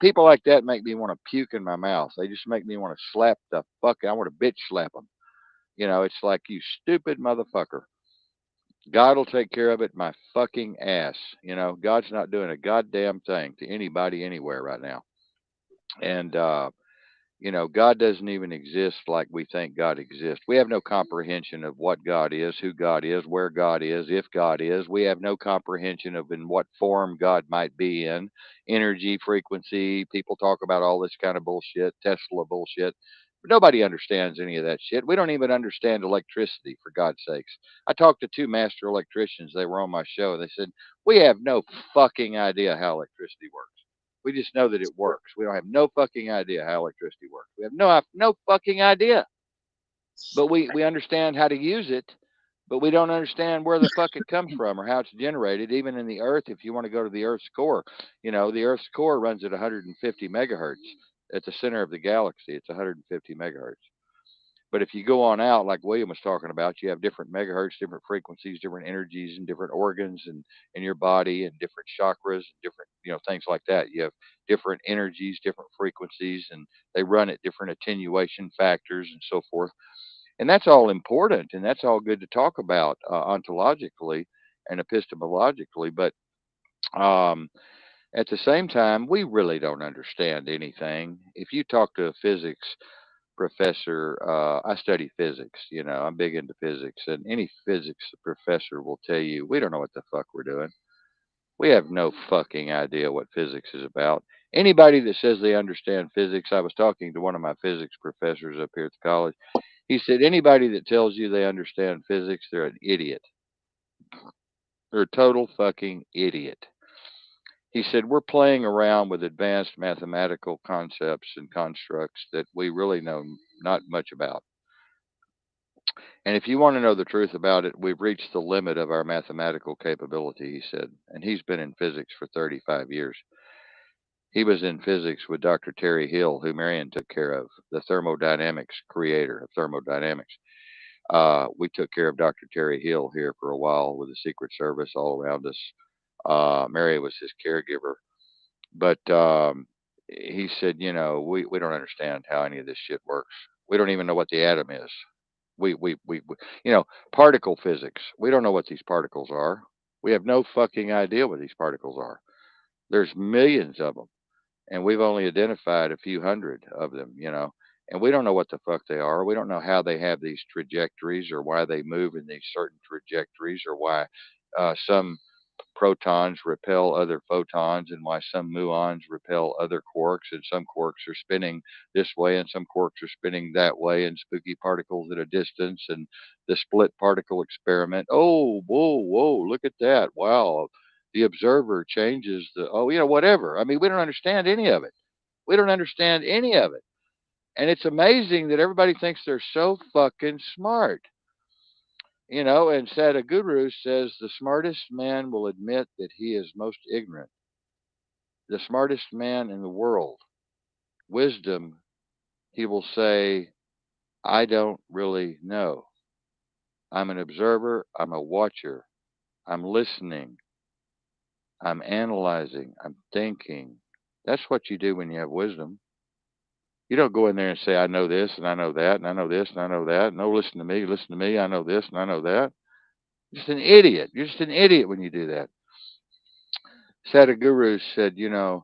people like that make me want to puke in my mouth. They just make me want to slap the fuck. I want to bitch slap them. You know, it's like, you stupid motherfucker. God will take care of it my fucking ass. You know, God's not doing a goddamn thing to anybody anywhere right now. And God doesn't even exist like we think God exists. We have no comprehension of what God is, who God is, where God is, if God is. We have no comprehension of in what form God might be in, energy, frequency. People talk about all this kind of bullshit, Tesla bullshit. But nobody understands any of that shit. We don't even understand electricity, for God's sakes. I talked to two master electricians. They were on my show. They said, we have no fucking idea how electricity works. We just know that it works. We don't have no fucking idea how electricity works. We have no fucking idea. But we understand how to use it, but we don't understand where the fuck it comes from or how it's generated. Even in the Earth, if you want to go to the Earth's core, the Earth's core runs at 150 megahertz. At the center of the galaxy, it's 150 megahertz. But if you go on out, like William was talking about, you have different megahertz, different frequencies, different energies, and different organs in your body, and different chakras, and different things like that. You have different energies, different frequencies, and they run at different attenuation factors and so forth. And that's all important, and that's all good to talk about ontologically and epistemologically. But um, at the same time, we really don't understand anything. If you talk to a physics professor, I study physics, I'm big into physics, and any physics professor will tell you we don't know what the fuck we're doing. We have no fucking idea what physics is about. Anybody that says they understand physics, I was talking to one of my physics professors up here at the college. He said anybody that tells you they understand physics, they're an idiot. They're a total fucking idiot. He said we're playing around with advanced mathematical concepts and constructs that we really know not much about. And if you want to know the truth about it, we've reached the limit of our mathematical capability, he said. And he's been in physics for 35 years. He was in physics with Dr. Terry Hill, who Marion took care of, the thermodynamics creator of thermodynamics. We took care of Dr. Terry Hill here for a while with the Secret Service all around us. Mary was his caregiver. But he said, we don't understand how any of this shit works. We don't even know what the atom is. We particle physics. We don't know what these particles are. We have no fucking idea what these particles are. There's millions of them, and we've only identified a few hundred of them. And we don't know what the fuck they are. We don't know how they have these trajectories or why they move in these certain trajectories or why some protons repel other photons and why some muons repel other quarks, and some quarks are spinning this way and some quarks are spinning that way, and spooky particles at a distance, and the split particle experiment. Oh, whoa, look at that. Wow. The observer changes whatever. I mean, we don't understand any of it. We don't understand any of it. And it's amazing that everybody thinks they're so fucking smart. And Sadhguru says the smartest man will admit that he is most ignorant. The smartest man in the world, wisdom, he will say, I don't really know. I'm an observer, I'm a watcher, I'm listening, I'm analyzing, I'm thinking. That's what you do when you have wisdom. You don't go in there and say, I know this and I know that and I know this and I know that. No, listen to me, I know this and I know that. You're just an idiot. You're just an idiot when you do that. Sadhguru said, of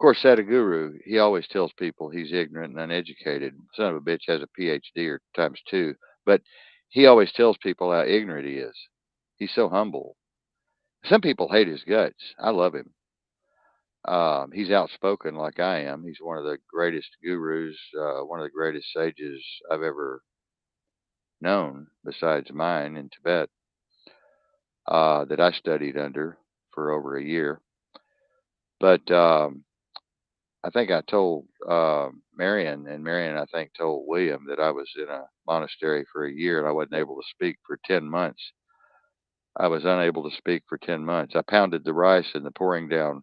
course, Sadhguru, he always tells people he's ignorant and uneducated. Son of a bitch has a PhD or times two, but he always tells people how ignorant he is. He's so humble. Some people hate his guts. I love him. He's outspoken like I am. He's one of the greatest gurus, one of the greatest sages I've ever known, besides mine in Tibet, that I studied under for over a year. But I think I told Marion, and Marion, I think, told William that I was in a monastery for a year and I wasn't able to speak for 10 months. I was unable to speak for 10 months. I pounded the rice in the pouring down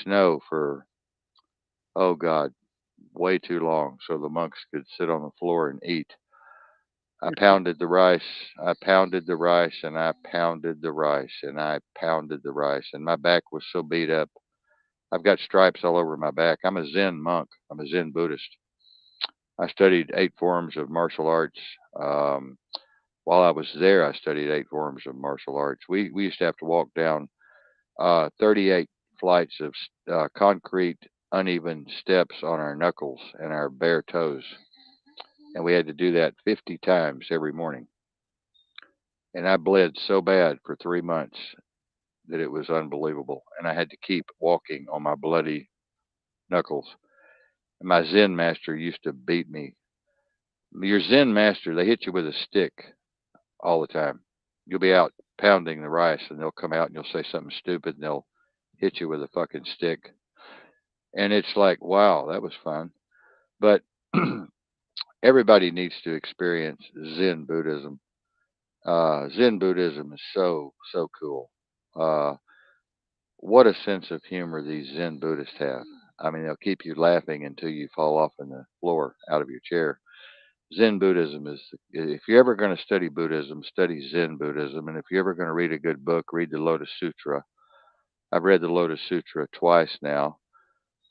snow for, oh God, way too long so the monks could sit on the floor and eat. I pounded the rice, I pounded the rice, and I pounded the rice, and I pounded the rice, and my back was so beat up. I've got stripes all over my back. I'm a Zen monk. I'm a Zen Buddhist. I studied 8 forms of martial arts. Um, while I was there, I studied 8 forms of martial arts. We used to have to walk down 38 flights of concrete uneven steps on our knuckles and our bare toes. And we had to do that 50 times every morning. And I bled so bad for 3 months that it was unbelievable. And I had to keep walking on my bloody knuckles. And my Zen master used to beat me. Your Zen master, they hit you with a stick all the time. You'll be out pounding the rice and they'll come out and you'll say something stupid and they'll hit you with a fucking stick. And it's like, wow, that was fun. But everybody needs to experience Zen Buddhism. Zen Buddhism is so cool. Uh, what a sense of humor these Zen Buddhists have. I mean, they'll keep you laughing until you fall off on the floor out of your chair. Zen Buddhism is, if you're ever going to study Buddhism, study Zen Buddhism. And if you're ever going to read a good book, read the Lotus Sutra. I've read the Lotus Sutra twice now.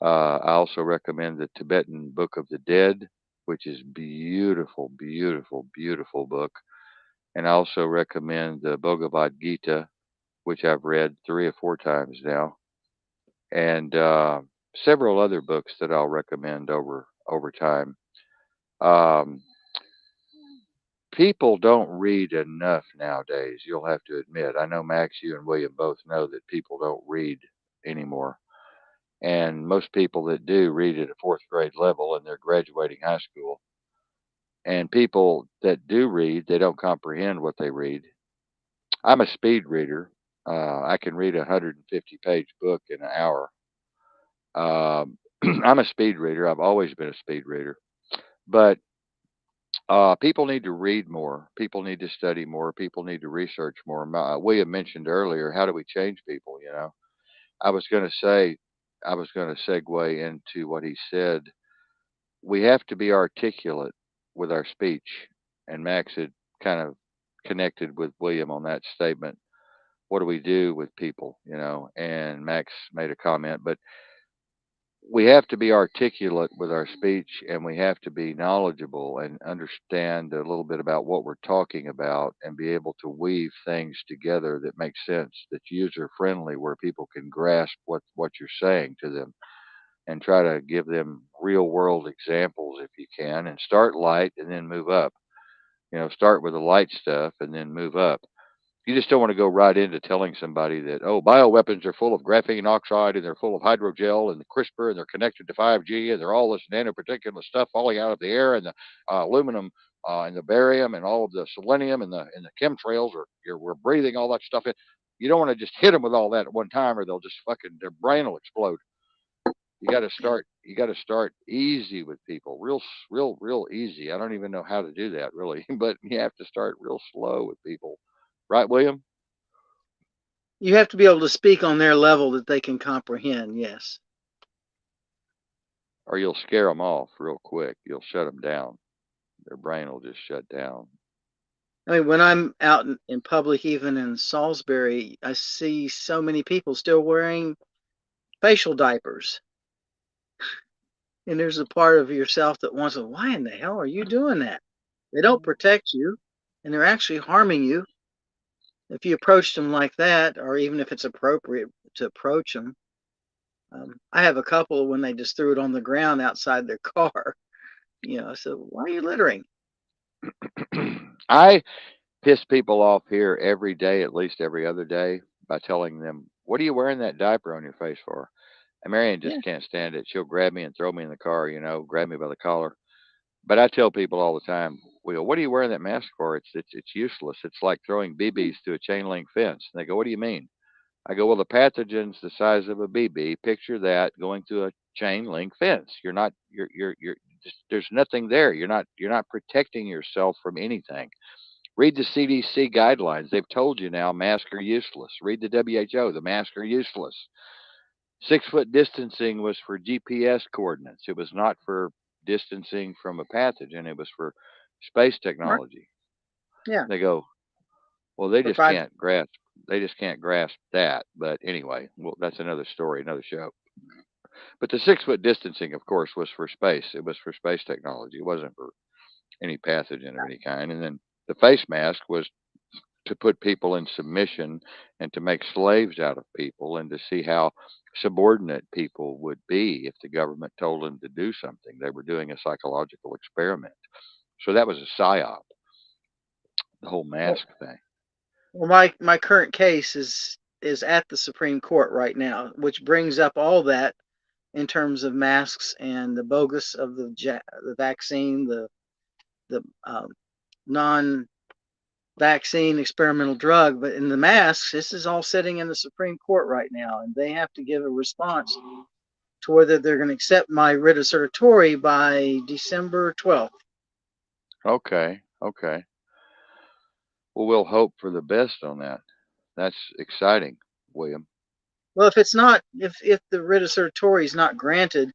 I also recommend the Tibetan Book of the Dead, which is beautiful, beautiful, beautiful book. And I also recommend the Bhagavad Gita, which I've read 3 or 4 times now, and several other books that I'll recommend over time. Um, People don't read enough nowadays. You'll have to admit. I know Max, you and William both know that people don't read anymore, and most people that do read at a fourth grade level, and they're graduating high school. And people that do read, they don't comprehend what they read. I'm a speed reader. I can read a 150-page book in an hour. I'm a speed reader. I've always been a speed reader. But people need to read more. People need to study more. People need to research more. William mentioned earlier, how do we change people? I was going to say, I was going to segue into what he said. We have to be articulate with our speech. And Max had kind of connected with William on that statement. What do we do with people? And Max made a comment, but we have to be articulate with our speech and we have to be knowledgeable and understand a little bit about what we're talking about and be able to weave things together that make sense, that's user friendly, where people can grasp what you're saying to them, and try to give them real world examples if you can, and start light and then move up. Start with the light stuff and then move up. You just don't want to go right into telling somebody that, oh, bioweapons are full of graphene oxide and they're full of hydrogel and the CRISPR and they're connected to 5G and they're all this nanoparticulate stuff falling out of the air, and the aluminum and the barium and all of the selenium and the chemtrails, or we're breathing all that stuff in. You don't want to just hit them with all that at one time, or they'll just fucking, their brain will explode. You got to start easy with people, real easy. I don't even know how to do that really, but you have to start real slow with people, right, William? You have to be able to speak on their level that they can comprehend. Yes. Or you'll scare them off real quick. You'll shut them down. Their brain will just shut down. I mean, when I'm out in public, even in Salisbury, I see so many people still wearing facial diapers. And there's a part of yourself that wants to, why in the hell are you doing that? They don't protect you, and they're actually harming you. If you approach them like that, or even if it's appropriate to approach them, I have a couple when they just threw it on the ground outside their car. I said, why are you littering? I piss people off here every day, at least every other day, by telling them, what are you wearing that diaper on your face for? And Marion Yeah. just can't stand it. She'll grab me and throw me in the car, grab me by the collar. But I tell people all the time, we go, what are you wearing that mask for? It's useless. It's like throwing BBs to a chain link fence. And they go, what do you mean? I go, well, the pathogen's the size of a BB. Picture that going through a chain link fence. You're just, there's nothing there. You're not protecting yourself from anything. Read the CDC guidelines. They've told you now masks are useless. Read the WHO. The masks are useless. 6 foot distancing was for GPS coordinates. It was not for distancing from a pathogen. It was for space Right. technology. Yeah. They go, well, they For just five. can't grasp. They just can't grasp that. But anyway, well, that's another story, another show. But the 6 foot distancing, of course, was for space. It was for space technology. It wasn't for any pathogen of any kind. And then the face mask was to put people in submission and to make slaves out of people and to see how subordinate people would be if the government told them to do something. They were doing a psychological experiment. So that was a psyop, the whole Well, mask thing. my current case is at the Supreme Court right now, which brings up all that in terms of masks and the bogus of the vaccine, the non vaccine experimental drug. But in the masks, this is all sitting in the Supreme Court right now, and they have to give a response to whether they're going to accept my writ of certiorari by December 12th. Okay, okay. Well, we'll hope for the best on that. That's exciting, William. Well, if it's not, if the writ of certiorari is not granted,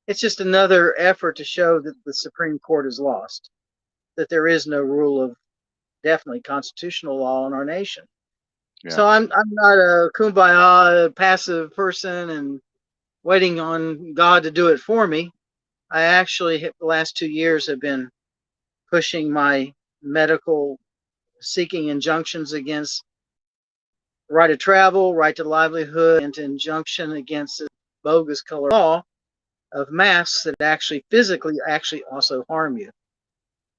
it's just another effort to show that the Supreme Court is lost, that there is no rule of definitely constitutional law in our nation. Yeah. So I'm not a kumbaya passive person and waiting on God to do it for me. I actually the last 2 years have been pushing my medical seeking injunctions against right to travel, right to livelihood, and injunction against the bogus color law of masks that actually physically actually also harm you.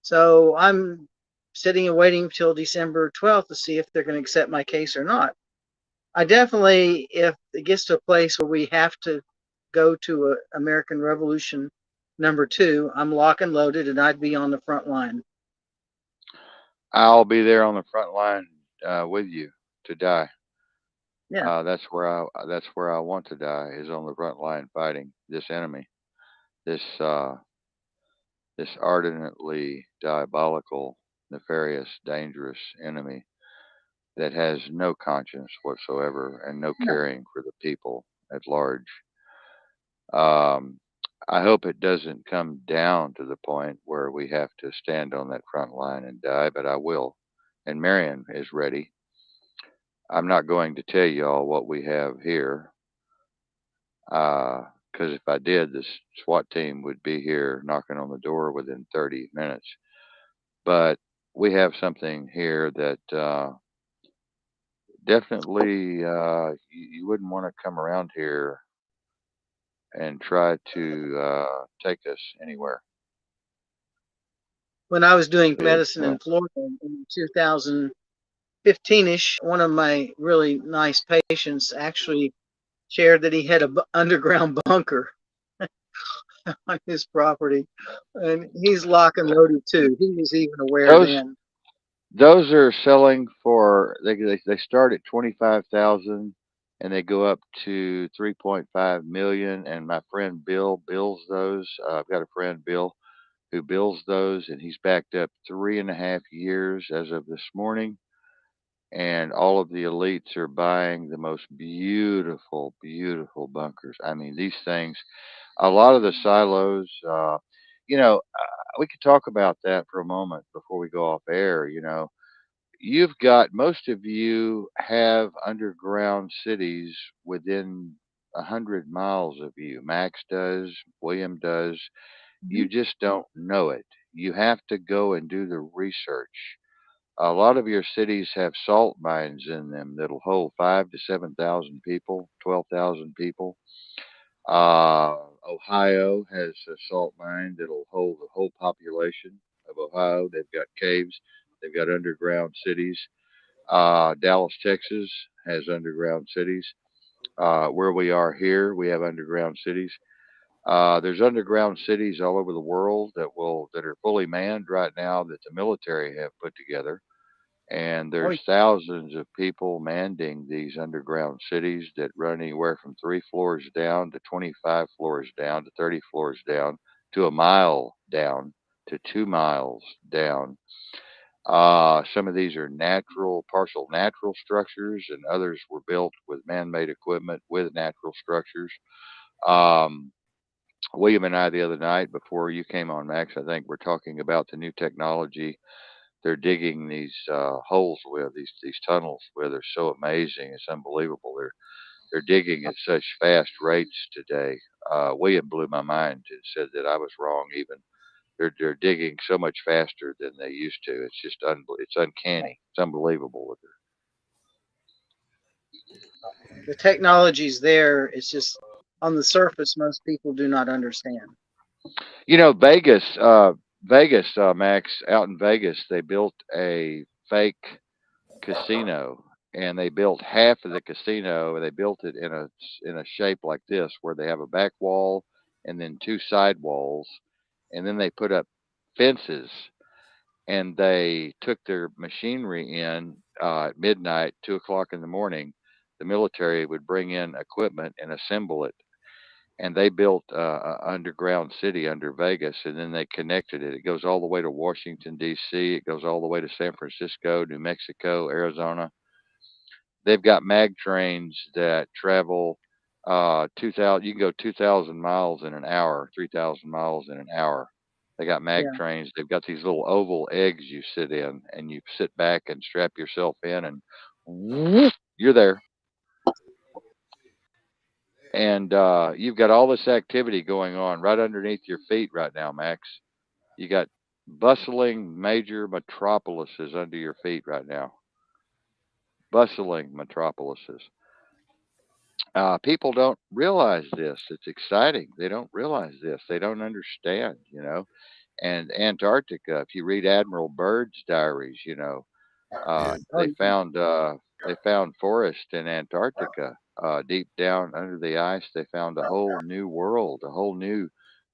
So I'm sitting and waiting until December 12th to see if they're going to accept my case or not. I definitely, if it gets to a place where we have to go to American Revolution number 2, I'm lock and loaded and I'd be on the front line. I'll be there on the front line with you to die. Yeah. That's where I want to die is on the front line fighting this enemy, this this ardently diabolical, nefarious, dangerous enemy that has no conscience whatsoever and no No. caring for the people at large. Um, I hope it doesn't come down to the point where we have to stand on that front line and die, but I will. And Marion is ready. I'm not going to tell you all what we have here, because if I did, this SWAT team would be here knocking on the door within 30 minutes. But we have something here that definitely you wouldn't want to come around here and try to take us anywhere. When I was doing Is medicine in Florida in 2015ish, one of my really nice patients actually shared that he had a underground bunker on his property, and he's lock and loaded too. He was even aware those then. those are selling for they start at 25,000 and they go up to 3.5 million. And my friend Bill bills those. I've got a friend Bill who bills those, and he's backed up 3.5 years as of this morning. And all of the elites are buying the most beautiful, beautiful bunkers. I mean, these things. A lot of the silos. We could talk about that for a moment before we go off air. You've got most of you have underground cities within 100 miles of you. Max does, William does. Mm-hmm. You just don't know it. You have to go and do the research. A lot of your cities have salt mines in them that'll hold 5 to 7,000 people, 12,000 people. Uh, Ohio has a salt mine that'll hold the whole population of Ohio. They've got caves, they've got underground cities. Dallas, Texas has underground cities. Where we are here, we have underground cities. There's underground cities all over the world that are fully manned right now that the military have put together, and Oh, there's thousands of people manning these underground cities that run anywhere from 3 floors down to 25 floors down to 30 floors down to a mile down to 2 miles down. Some of these are natural, partial natural structures, and others were built with man-made equipment with natural structures. Um, William and I the other night before you came on, Max, I think we're talking about the new technology they're digging these holes with, these tunnels with. They're so amazing. It's unbelievable. They're digging at such fast rates today. William blew my mind and said that I was wrong even. They're digging so much faster than they used to. It's just it's uncanny. It's unbelievable. The technology's there. It's just on the surface, most people do not understand. Vegas, Vegas, Max, out in Vegas, they built a fake casino, and they built half of the casino, and they built it in a shape like this, where they have a back wall and then two side walls, and then they put up fences, and they took their machinery in at midnight, 2 o'clock in the morning. The military would bring in equipment and assemble it, and they built a underground city under Vegas, and then they connected it. It goes all the way to Washington D.C. It goes all the way to San Francisco, New Mexico, Arizona. They've got mag trains that travel 2,000. You can go 2,000 miles in an hour, 3,000 miles in an hour. They got mag Yeah. trains. They've got these little oval eggs you sit in, and you sit back and strap yourself in, and whoop, you're there. And you've got all this activity going on right underneath your feet right now, Max. You got bustling major metropolises under your feet right now. Bustling metropolises. People don't realize this. It's exciting. They don't realize this. They don't understand. And Antarctica, if you read Admiral Byrd's diaries, Yeah. Oh, yeah. they found forest in Antarctica. Deep down under the ice, they found a whole new world, a whole new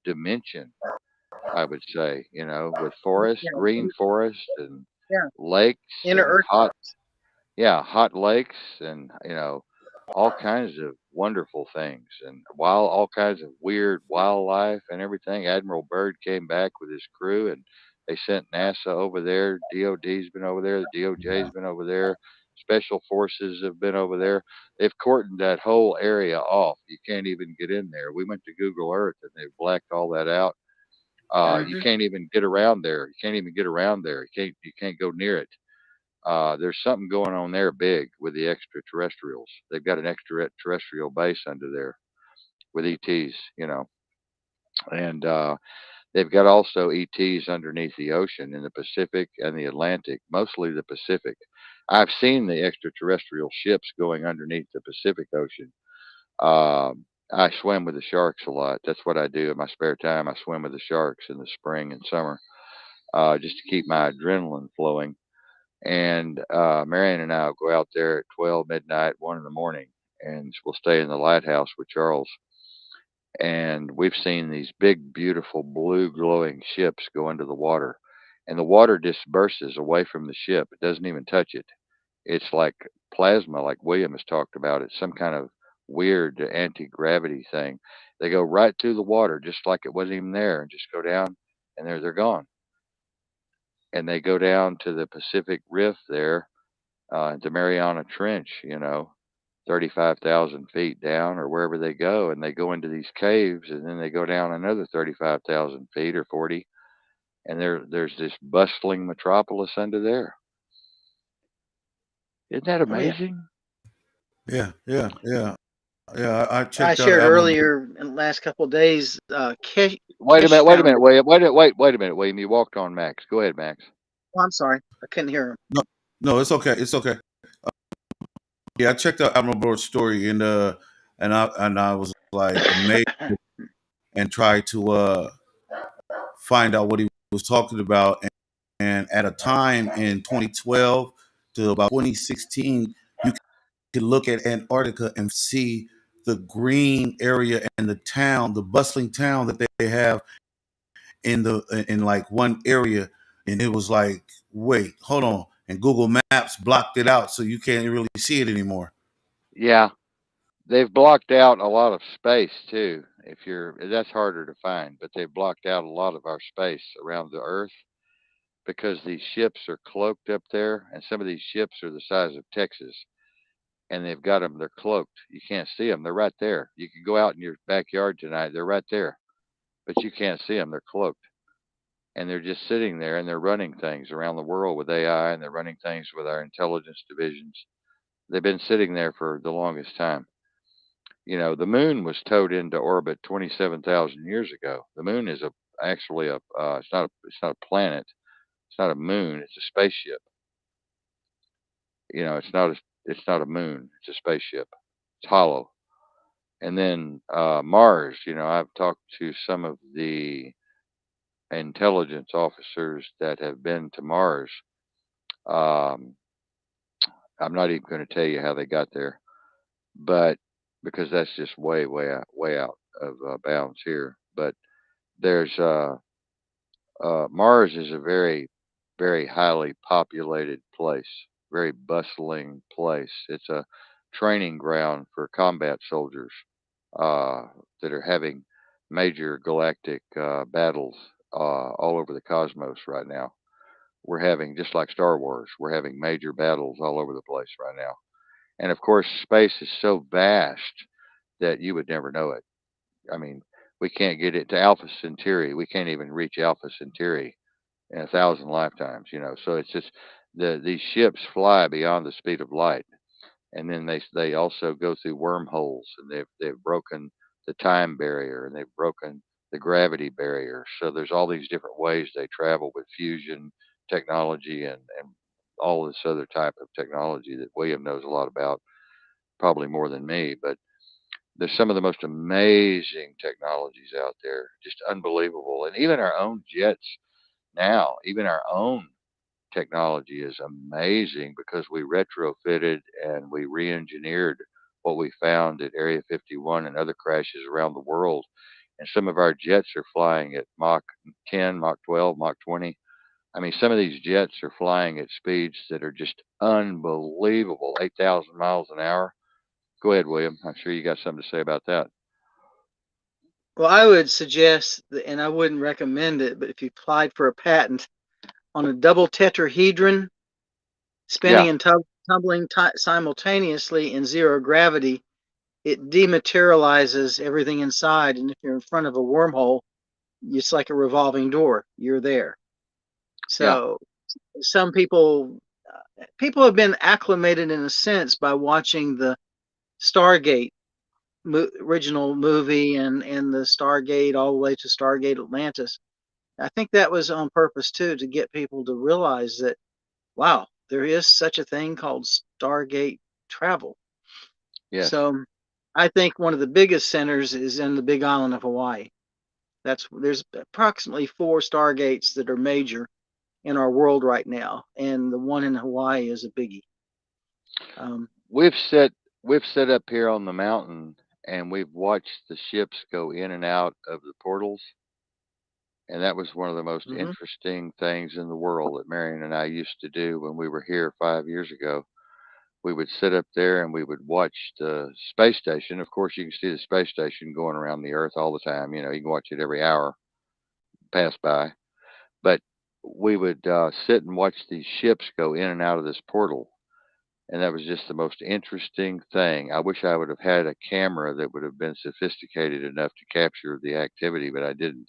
dimension, I would say, with forest, Yeah. green forest, and Yeah. lakes, Inner and Earth house. hot lakes, and all kinds of wonderful things, and all kinds of weird wildlife and everything. Admiral Byrd came back with his crew, and they sent NASA over there. DOD's been over there. The DOJ's been over there. Special forces have been over there. They've cordoned that whole area off. You can't even get in there. We went to Google Earth, and they've blacked all that out. You Hmm. can't even get around there. You can't even get around there. You can't go near it. There's something going on there big with the extraterrestrials. They've got an extraterrestrial base under there with ETs, and they've got also ETs underneath the ocean in the Pacific and the Atlantic, mostly the Pacific. I've seen the extraterrestrial ships going underneath the Pacific Ocean. I swim with the sharks a lot. That's what I do in my spare time. I swim with the sharks in the spring and summer, just to keep my adrenaline flowing. And Marion and I will go out there at 12 midnight, 1 in the morning, and we'll stay in the lighthouse with Charles. And we've seen these big, beautiful, blue glowing ships go into the water, and the water disperses away from the ship. It doesn't even touch it. It's like plasma, like William has talked about. It's some kind of weird anti gravity thing. They go right through the water, just like it wasn't even there, and just go down, and they're gone. And they go down to the Pacific Rift there, the Mariana Trench, 35,000 feet down or wherever they go, and they go into these caves, and then they go down another 35,000 feet or 40, and there's this bustling metropolis under there. Isn't that Oh, yeah. amazing? Yeah. Yeah. Yeah. Yeah. I I checked out shared Admiral. earlier in the last couple of days, Wait a minute, Foundation. William. Wait a minute, William. You walked on Max. Go ahead, Max. Oh, I'm sorry. I couldn't hear him. No, no, it's okay. It's okay. Yeah, I checked out Admiral Broad's story, and I was like amazed and tried to find out what he was talking about. And at a time in 2012 to about 2016, you could look at Antarctica and see the green area and the town, the bustling town that they have in like one area. And it was like, wait, hold on. And Google Maps blocked it out, so you can't really see it anymore. Yeah, they've blocked out a lot of space too. If you're, that's harder to find, but they've blocked out a lot of our space around the Earth because these ships are cloaked up there, and some of these ships are the size of Texas, and they've got them. They're cloaked. You can't see them. They're right there. You can go out in your backyard tonight. They're right there, but you can't see them. They're cloaked, and they're just sitting there, and they're running things around the world with AI, and they're running things with our intelligence divisions. They've been sitting there for the longest time. The moon was towed into orbit 27,000 years ago. The moon is actually a it's not a planet. It's not a moon. It's a spaceship. It's not a moon. It's a spaceship. It's hollow. And then Mars. I've talked to some of the intelligence officers that have been to Mars. Um, I'm not even going to tell you how they got there, but because that's just way out of bounds here. But there's Mars is a very, very highly populated place, very bustling place. It's a training ground for combat soldiers uh, that are having major galactic battles all over the cosmos right now. We're having, just like Star Wars, we're having major battles all over the place right now. And of course, space is so vast that you would never know it. I mean, we can't get it to Alpha Centauri. We can't even reach Alpha Centauri in 1,000 lifetimes. So it's just these ships fly beyond the speed of light, and then they also go through wormholes, and they've broken the time barrier, and they've broken the gravity barrier. So there's all these different ways they travel with fusion technology and all this other type of technology that William knows a lot about, probably more than me. But there's some of the most amazing technologies out there, just unbelievable. And even our own jets now, even our own technology is amazing because we retrofitted and we re-engineered what we found at Area 51 and other crashes around the world. And some of our jets are flying at Mach 10, Mach 12, Mach 20. I mean, some of these jets are flying at speeds that are just unbelievable, 8,000 miles an hour. Go ahead, William. I'm sure you got something to say about that. Well, I would suggest, and I wouldn't recommend it, but if you applied for a patent on a double tetrahedron spinning Yeah, and tumbling simultaneously in zero gravity, it dematerializes everything inside. And if you're in front of a wormhole, it's like a revolving door. You're there. yeah, So some people have been acclimated in a sense by watching the Stargate original movie and the Stargate all the way to Stargate Atlantis. I think that was on purpose too, to get people to realize that, wow, there is such a thing called Stargate travel. yes. So I think one of the biggest centers is in the Big Island of Hawaii. There's approximately 4 Stargates that are major in our world right now, and the one in Hawaii is a biggie. Um, We've set we've set up here on the mountain and we've watched the ships go in and out of the portals. And that was one of the most mhm. interesting things in the world that Marion and I used to do when we were here 5 years ago. We would sit up there and we would watch the space station. Of course, you can see the space station going around the Earth all the time. You can watch it every hour pass by. But we would sit and watch these ships go in and out of this portal. And that was just the most interesting thing. I wish I would have had a camera that would have been sophisticated enough to capture the activity, but I didn't.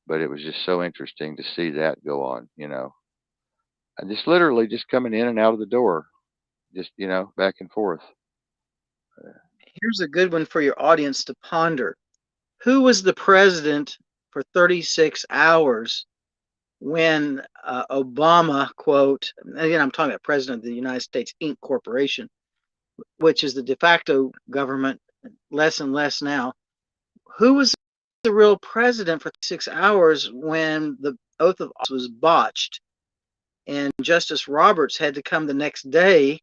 But it was just so interesting to see that go on. And just literally just coming in and out of the door, just back and forth. Here's a good one for your audience to ponder. Who was the president for 36 hours when Obama, quote, again, I'm talking about President of the United States Inc. Corporation, which is the de facto government, less and less now. Who was the real president for 6 hours when the oath of office was botched? And Justice Roberts had to come the next day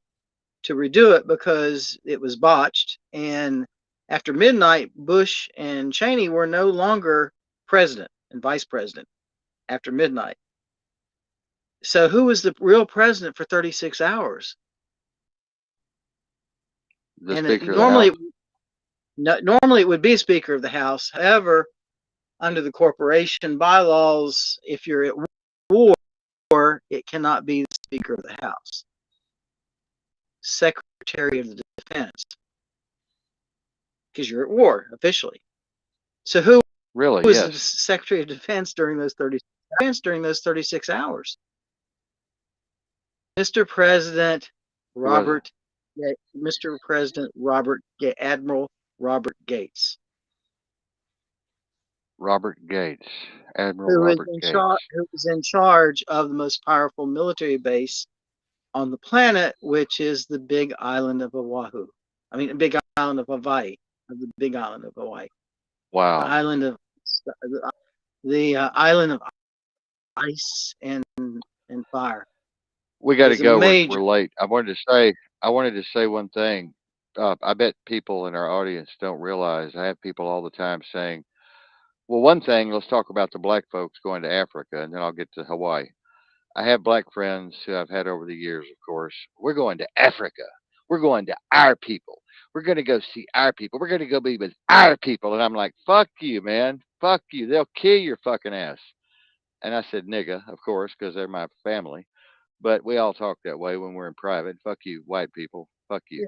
to redo it because it was botched. And after midnight, Bush and Cheney were no longer president and vice president after midnight. So who was the real president for 36 hours? The And Speaker of the normally, House. normally it would be Speaker of the House. However, under the corporation bylaws, if you're at war, it cannot be the Speaker of the House. Secretary of the Defense, because you're at war officially. So who Really? was the Yes. Secretary of Defense during those 36 hours? Mr. President Who was it? Robert, Mr. President Robert, Admiral Robert Gates. Robert Gates, Admiral who is Robert in charge, Gates. who is in charge of the most powerful military base on the planet, which is the Big Island of Oahu. I mean, the Big Island of Hawaii, of the Big Island of Hawaii, the Wow. island of the island of ice and fire. We It got to is a go. major. We're late. I wanted to say one thing. I bet people in our audience don't realize I have people all the time saying, well, one thing, let's talk about the black folks going to Africa, and then I'll get to Hawaii. I have black friends who I've had over the years, of course. We're going to Africa. We're going to our people. We're going to go see our people. We're going to go be with our people. And I'm like, fuck you, man. Fuck you. They'll kill your fucking ass. And I said nigga, of course, because they're my family. But we all talk that way when we're in private. Fuck you, white people. Fuck you.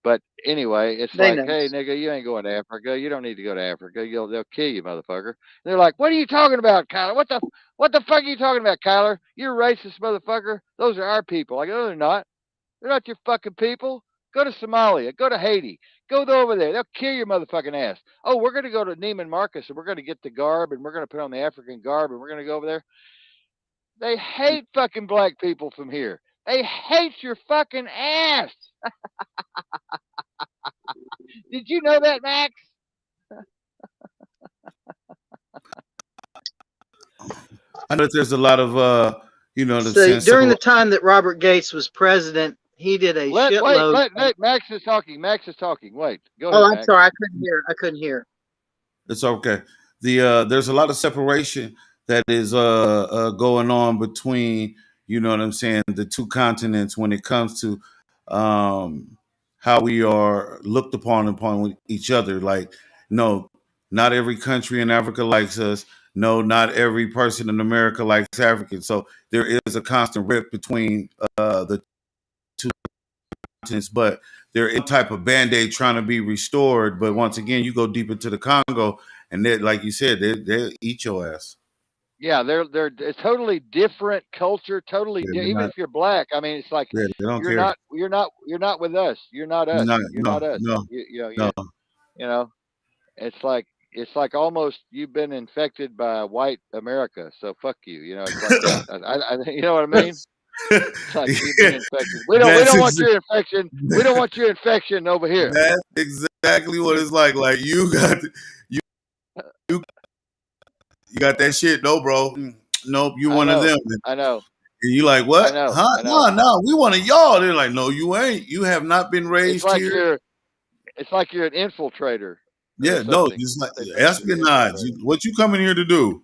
But anyway, it's They like, know. hey, nigga, you ain't going to Africa. You don't need to go to Africa. They'll kill you, motherfucker. And they're like, what are you talking about, Kyler? What the fuck are you talking about, Kyler? You're a racist, motherfucker. Those are our people. Like, no, they're not. They're not your fucking people. Go to Somalia. Go to Haiti. Go over there. They'll kill your motherfucking ass. Oh, we're going to go to Neiman Marcus and we're going to get the garb and we're going to put on the African garb and we're going to go over there. They hate fucking black people from here. They hate your fucking ass. Did you know that, Max? I know that there's a lot of the So sense during separation. the time that Robert Gates was president, he did a Let wait, shitload. let Max is talking. Max is talking. Wait, go Oh, ahead, I'm Max. sorry, I couldn't hear. I couldn't hear. It's okay. There's a lot of separation that is going on between, you know what I'm saying, the two continents when it comes to um how we are looked upon each other. Like, no, not every country in Africa likes us. No, not every person in America likes Africans. So there is a constant rift between the two continents, but there is a type of band-aid trying to be restored. But once again, you go deep into the Congo, and they, like you said, they eat your ass. Yeah, they're a totally different culture. Totally, Yeah, they're even not. if you're black. I mean, it's like Yeah, they don't you're care. not, you're not, you're not with us. You're not us. No, You're no, not us. no, You, you know, no. you know. It's like almost you've been infected by white America. So fuck you. You know, it's like that. You know what I mean? It's like you've been Yeah, infected. We don't that's want your infection. We don't want your infection over here. that's exactly what it's like. Like you you got that shit. No, bro. Nope, you I one of know. them. I know. And you like I what? know. Huh? I know. No, no, we one of y'all. They're like, no, you ain't. You have not been It's raised like here. you're. It's like you're an infiltrator or Yeah, no, something. just like They think you're an espionage. infiltrator. What you coming here to do?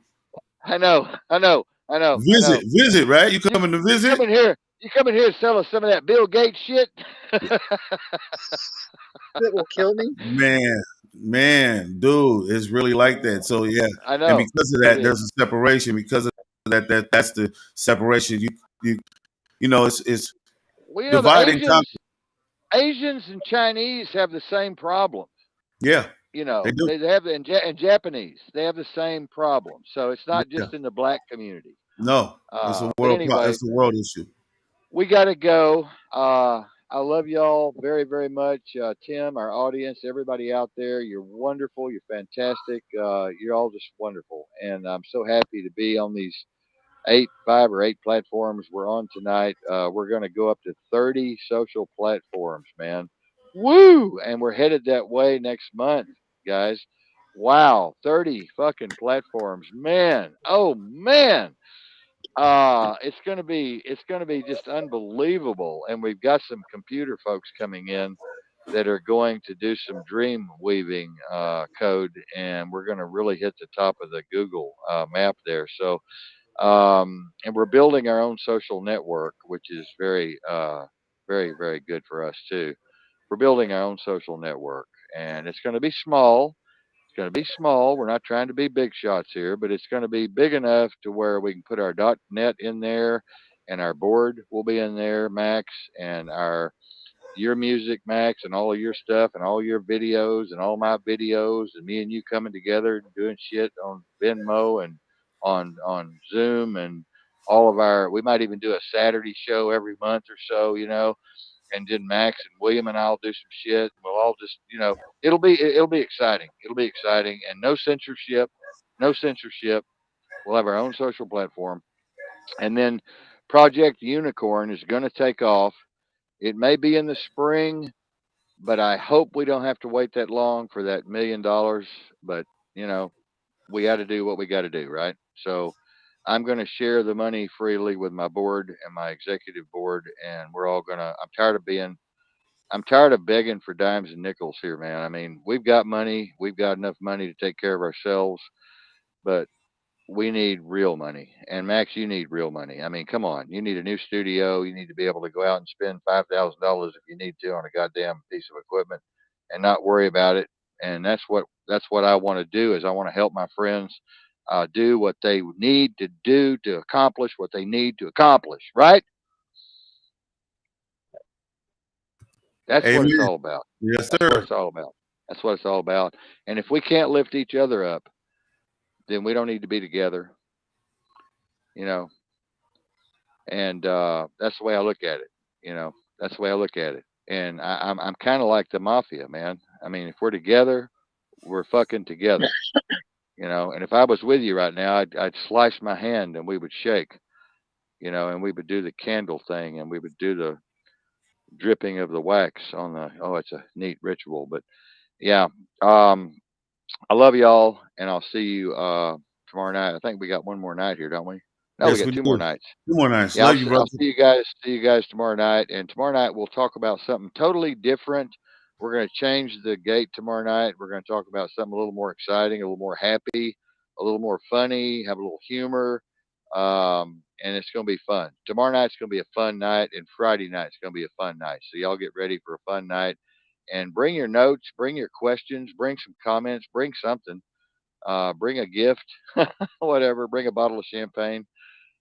I know. I know. I know. I Visit, know. visit, right? You You coming to you visit? come in here. You come in here and sell us some of that Bill Gates shit. That will kill me. Man, man, dude, it's really like that. So yeah, I and know. because of It that, is. there's a separation. Because of that's the separation. You you know, it's Well, the divide and conquer. Asians and Chinese have the same problem. Yeah, they do. They have and Japanese. They have the same problem. So it's not Yeah, just in the black community. no, it's a But it's anyway, a world issue. we got to go. I love y'all very, very much. Tim, our audience, everybody out there, you're wonderful. You're fantastic. You're all just wonderful. And I'm so happy to be on these five or eight platforms we're on tonight. We're going to go up to 30 social platforms, man. Woo! And we're headed that way next month, guys. Wow, 30 fucking platforms. Man, oh man. It's gonna be just unbelievable, and we've got some computer folks coming in that are going to do some dream weaving code, and we're going to really hit the top of the Google map there. So, and we're building our own social network, which is very, very good for us too. We're building our own social network, and it's going to be small. It's going to be small. We're not trying to be big shots here, but it's going to be big enough to where we can put our .net in there, and our board will be in there, Max, and our your music, Max, and all of your stuff, and all your videos, and all my videos, and me and you coming together and doing shit on Venmo and on Zoom, and all of our. We might even do a Saturday show every month or so, and then Max and William and I'll do some shit. We'll all just, it'll be exciting. It'll be exciting, and no censorship. no censorship. We'll have our own social platform. And then Project Unicorn is going to take off. It may be in the spring, but I hope we don't have to wait that long for that $1 million. But, you know, we got to do what we got to do, right? So I'm going to share the money freely with my board and my executive board, and we're all going to. I'm tired of begging for dimes and nickels here, man. I mean, we've got money, we've got enough money to take care of ourselves, but we need real money. And Max, you need real money. I mean, come on. You need a new studio. You need to be able to go out and spend $5,000 if you need to on a goddamn piece of equipment and not worry about it. And that's what I want to do is I want to help my friends do what they need to do to accomplish what they need to accomplish. Right? That's what it's Amen. all about. Yes, That's what sir. it's all about. That's what it's all about. And if we can't lift each other up, then we don't need to be together. You know, and that's the way I look at it. You know, that's the way I look at it. And I'm kind of like the mafia, man. I mean, if we're together, we're fucking together. You know, and if I was with you right now, I'd slice my hand and we would shake. You know, and we would do the candle thing and we would do the dripping of the wax on the. Oh, it's a neat ritual. But yeah, um, I love y'all, and I'll see you tomorrow night. I think we got one more night here, don't we? No, we Yes, got we two more do. nights. 2 more nights. Yeah, Love you, I'll brother. see you guys. See you guys tomorrow night. And tomorrow night we'll talk about something totally different. We're going to change the gate tomorrow night. We're going to talk about something a little more exciting, a little more happy, a little more funny, have a little humor, and it's going to be fun. Tomorrow night's going to be a fun night, and Friday night's going to be a fun night. So y'all get ready for a fun night, and bring your notes, bring your questions, bring some comments, bring something, bring a gift, whatever. Bring a bottle of champagne.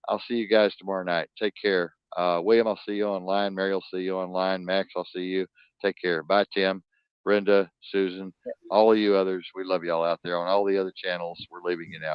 I'll see you guys tomorrow night. Take care. William, I'll see you online. Mary, I'll see you online. Max, I'll see you. Take care. Bye, Tim, Brenda, Susan, all of you others. We love y'all out there on all the other channels. We're leaving you now.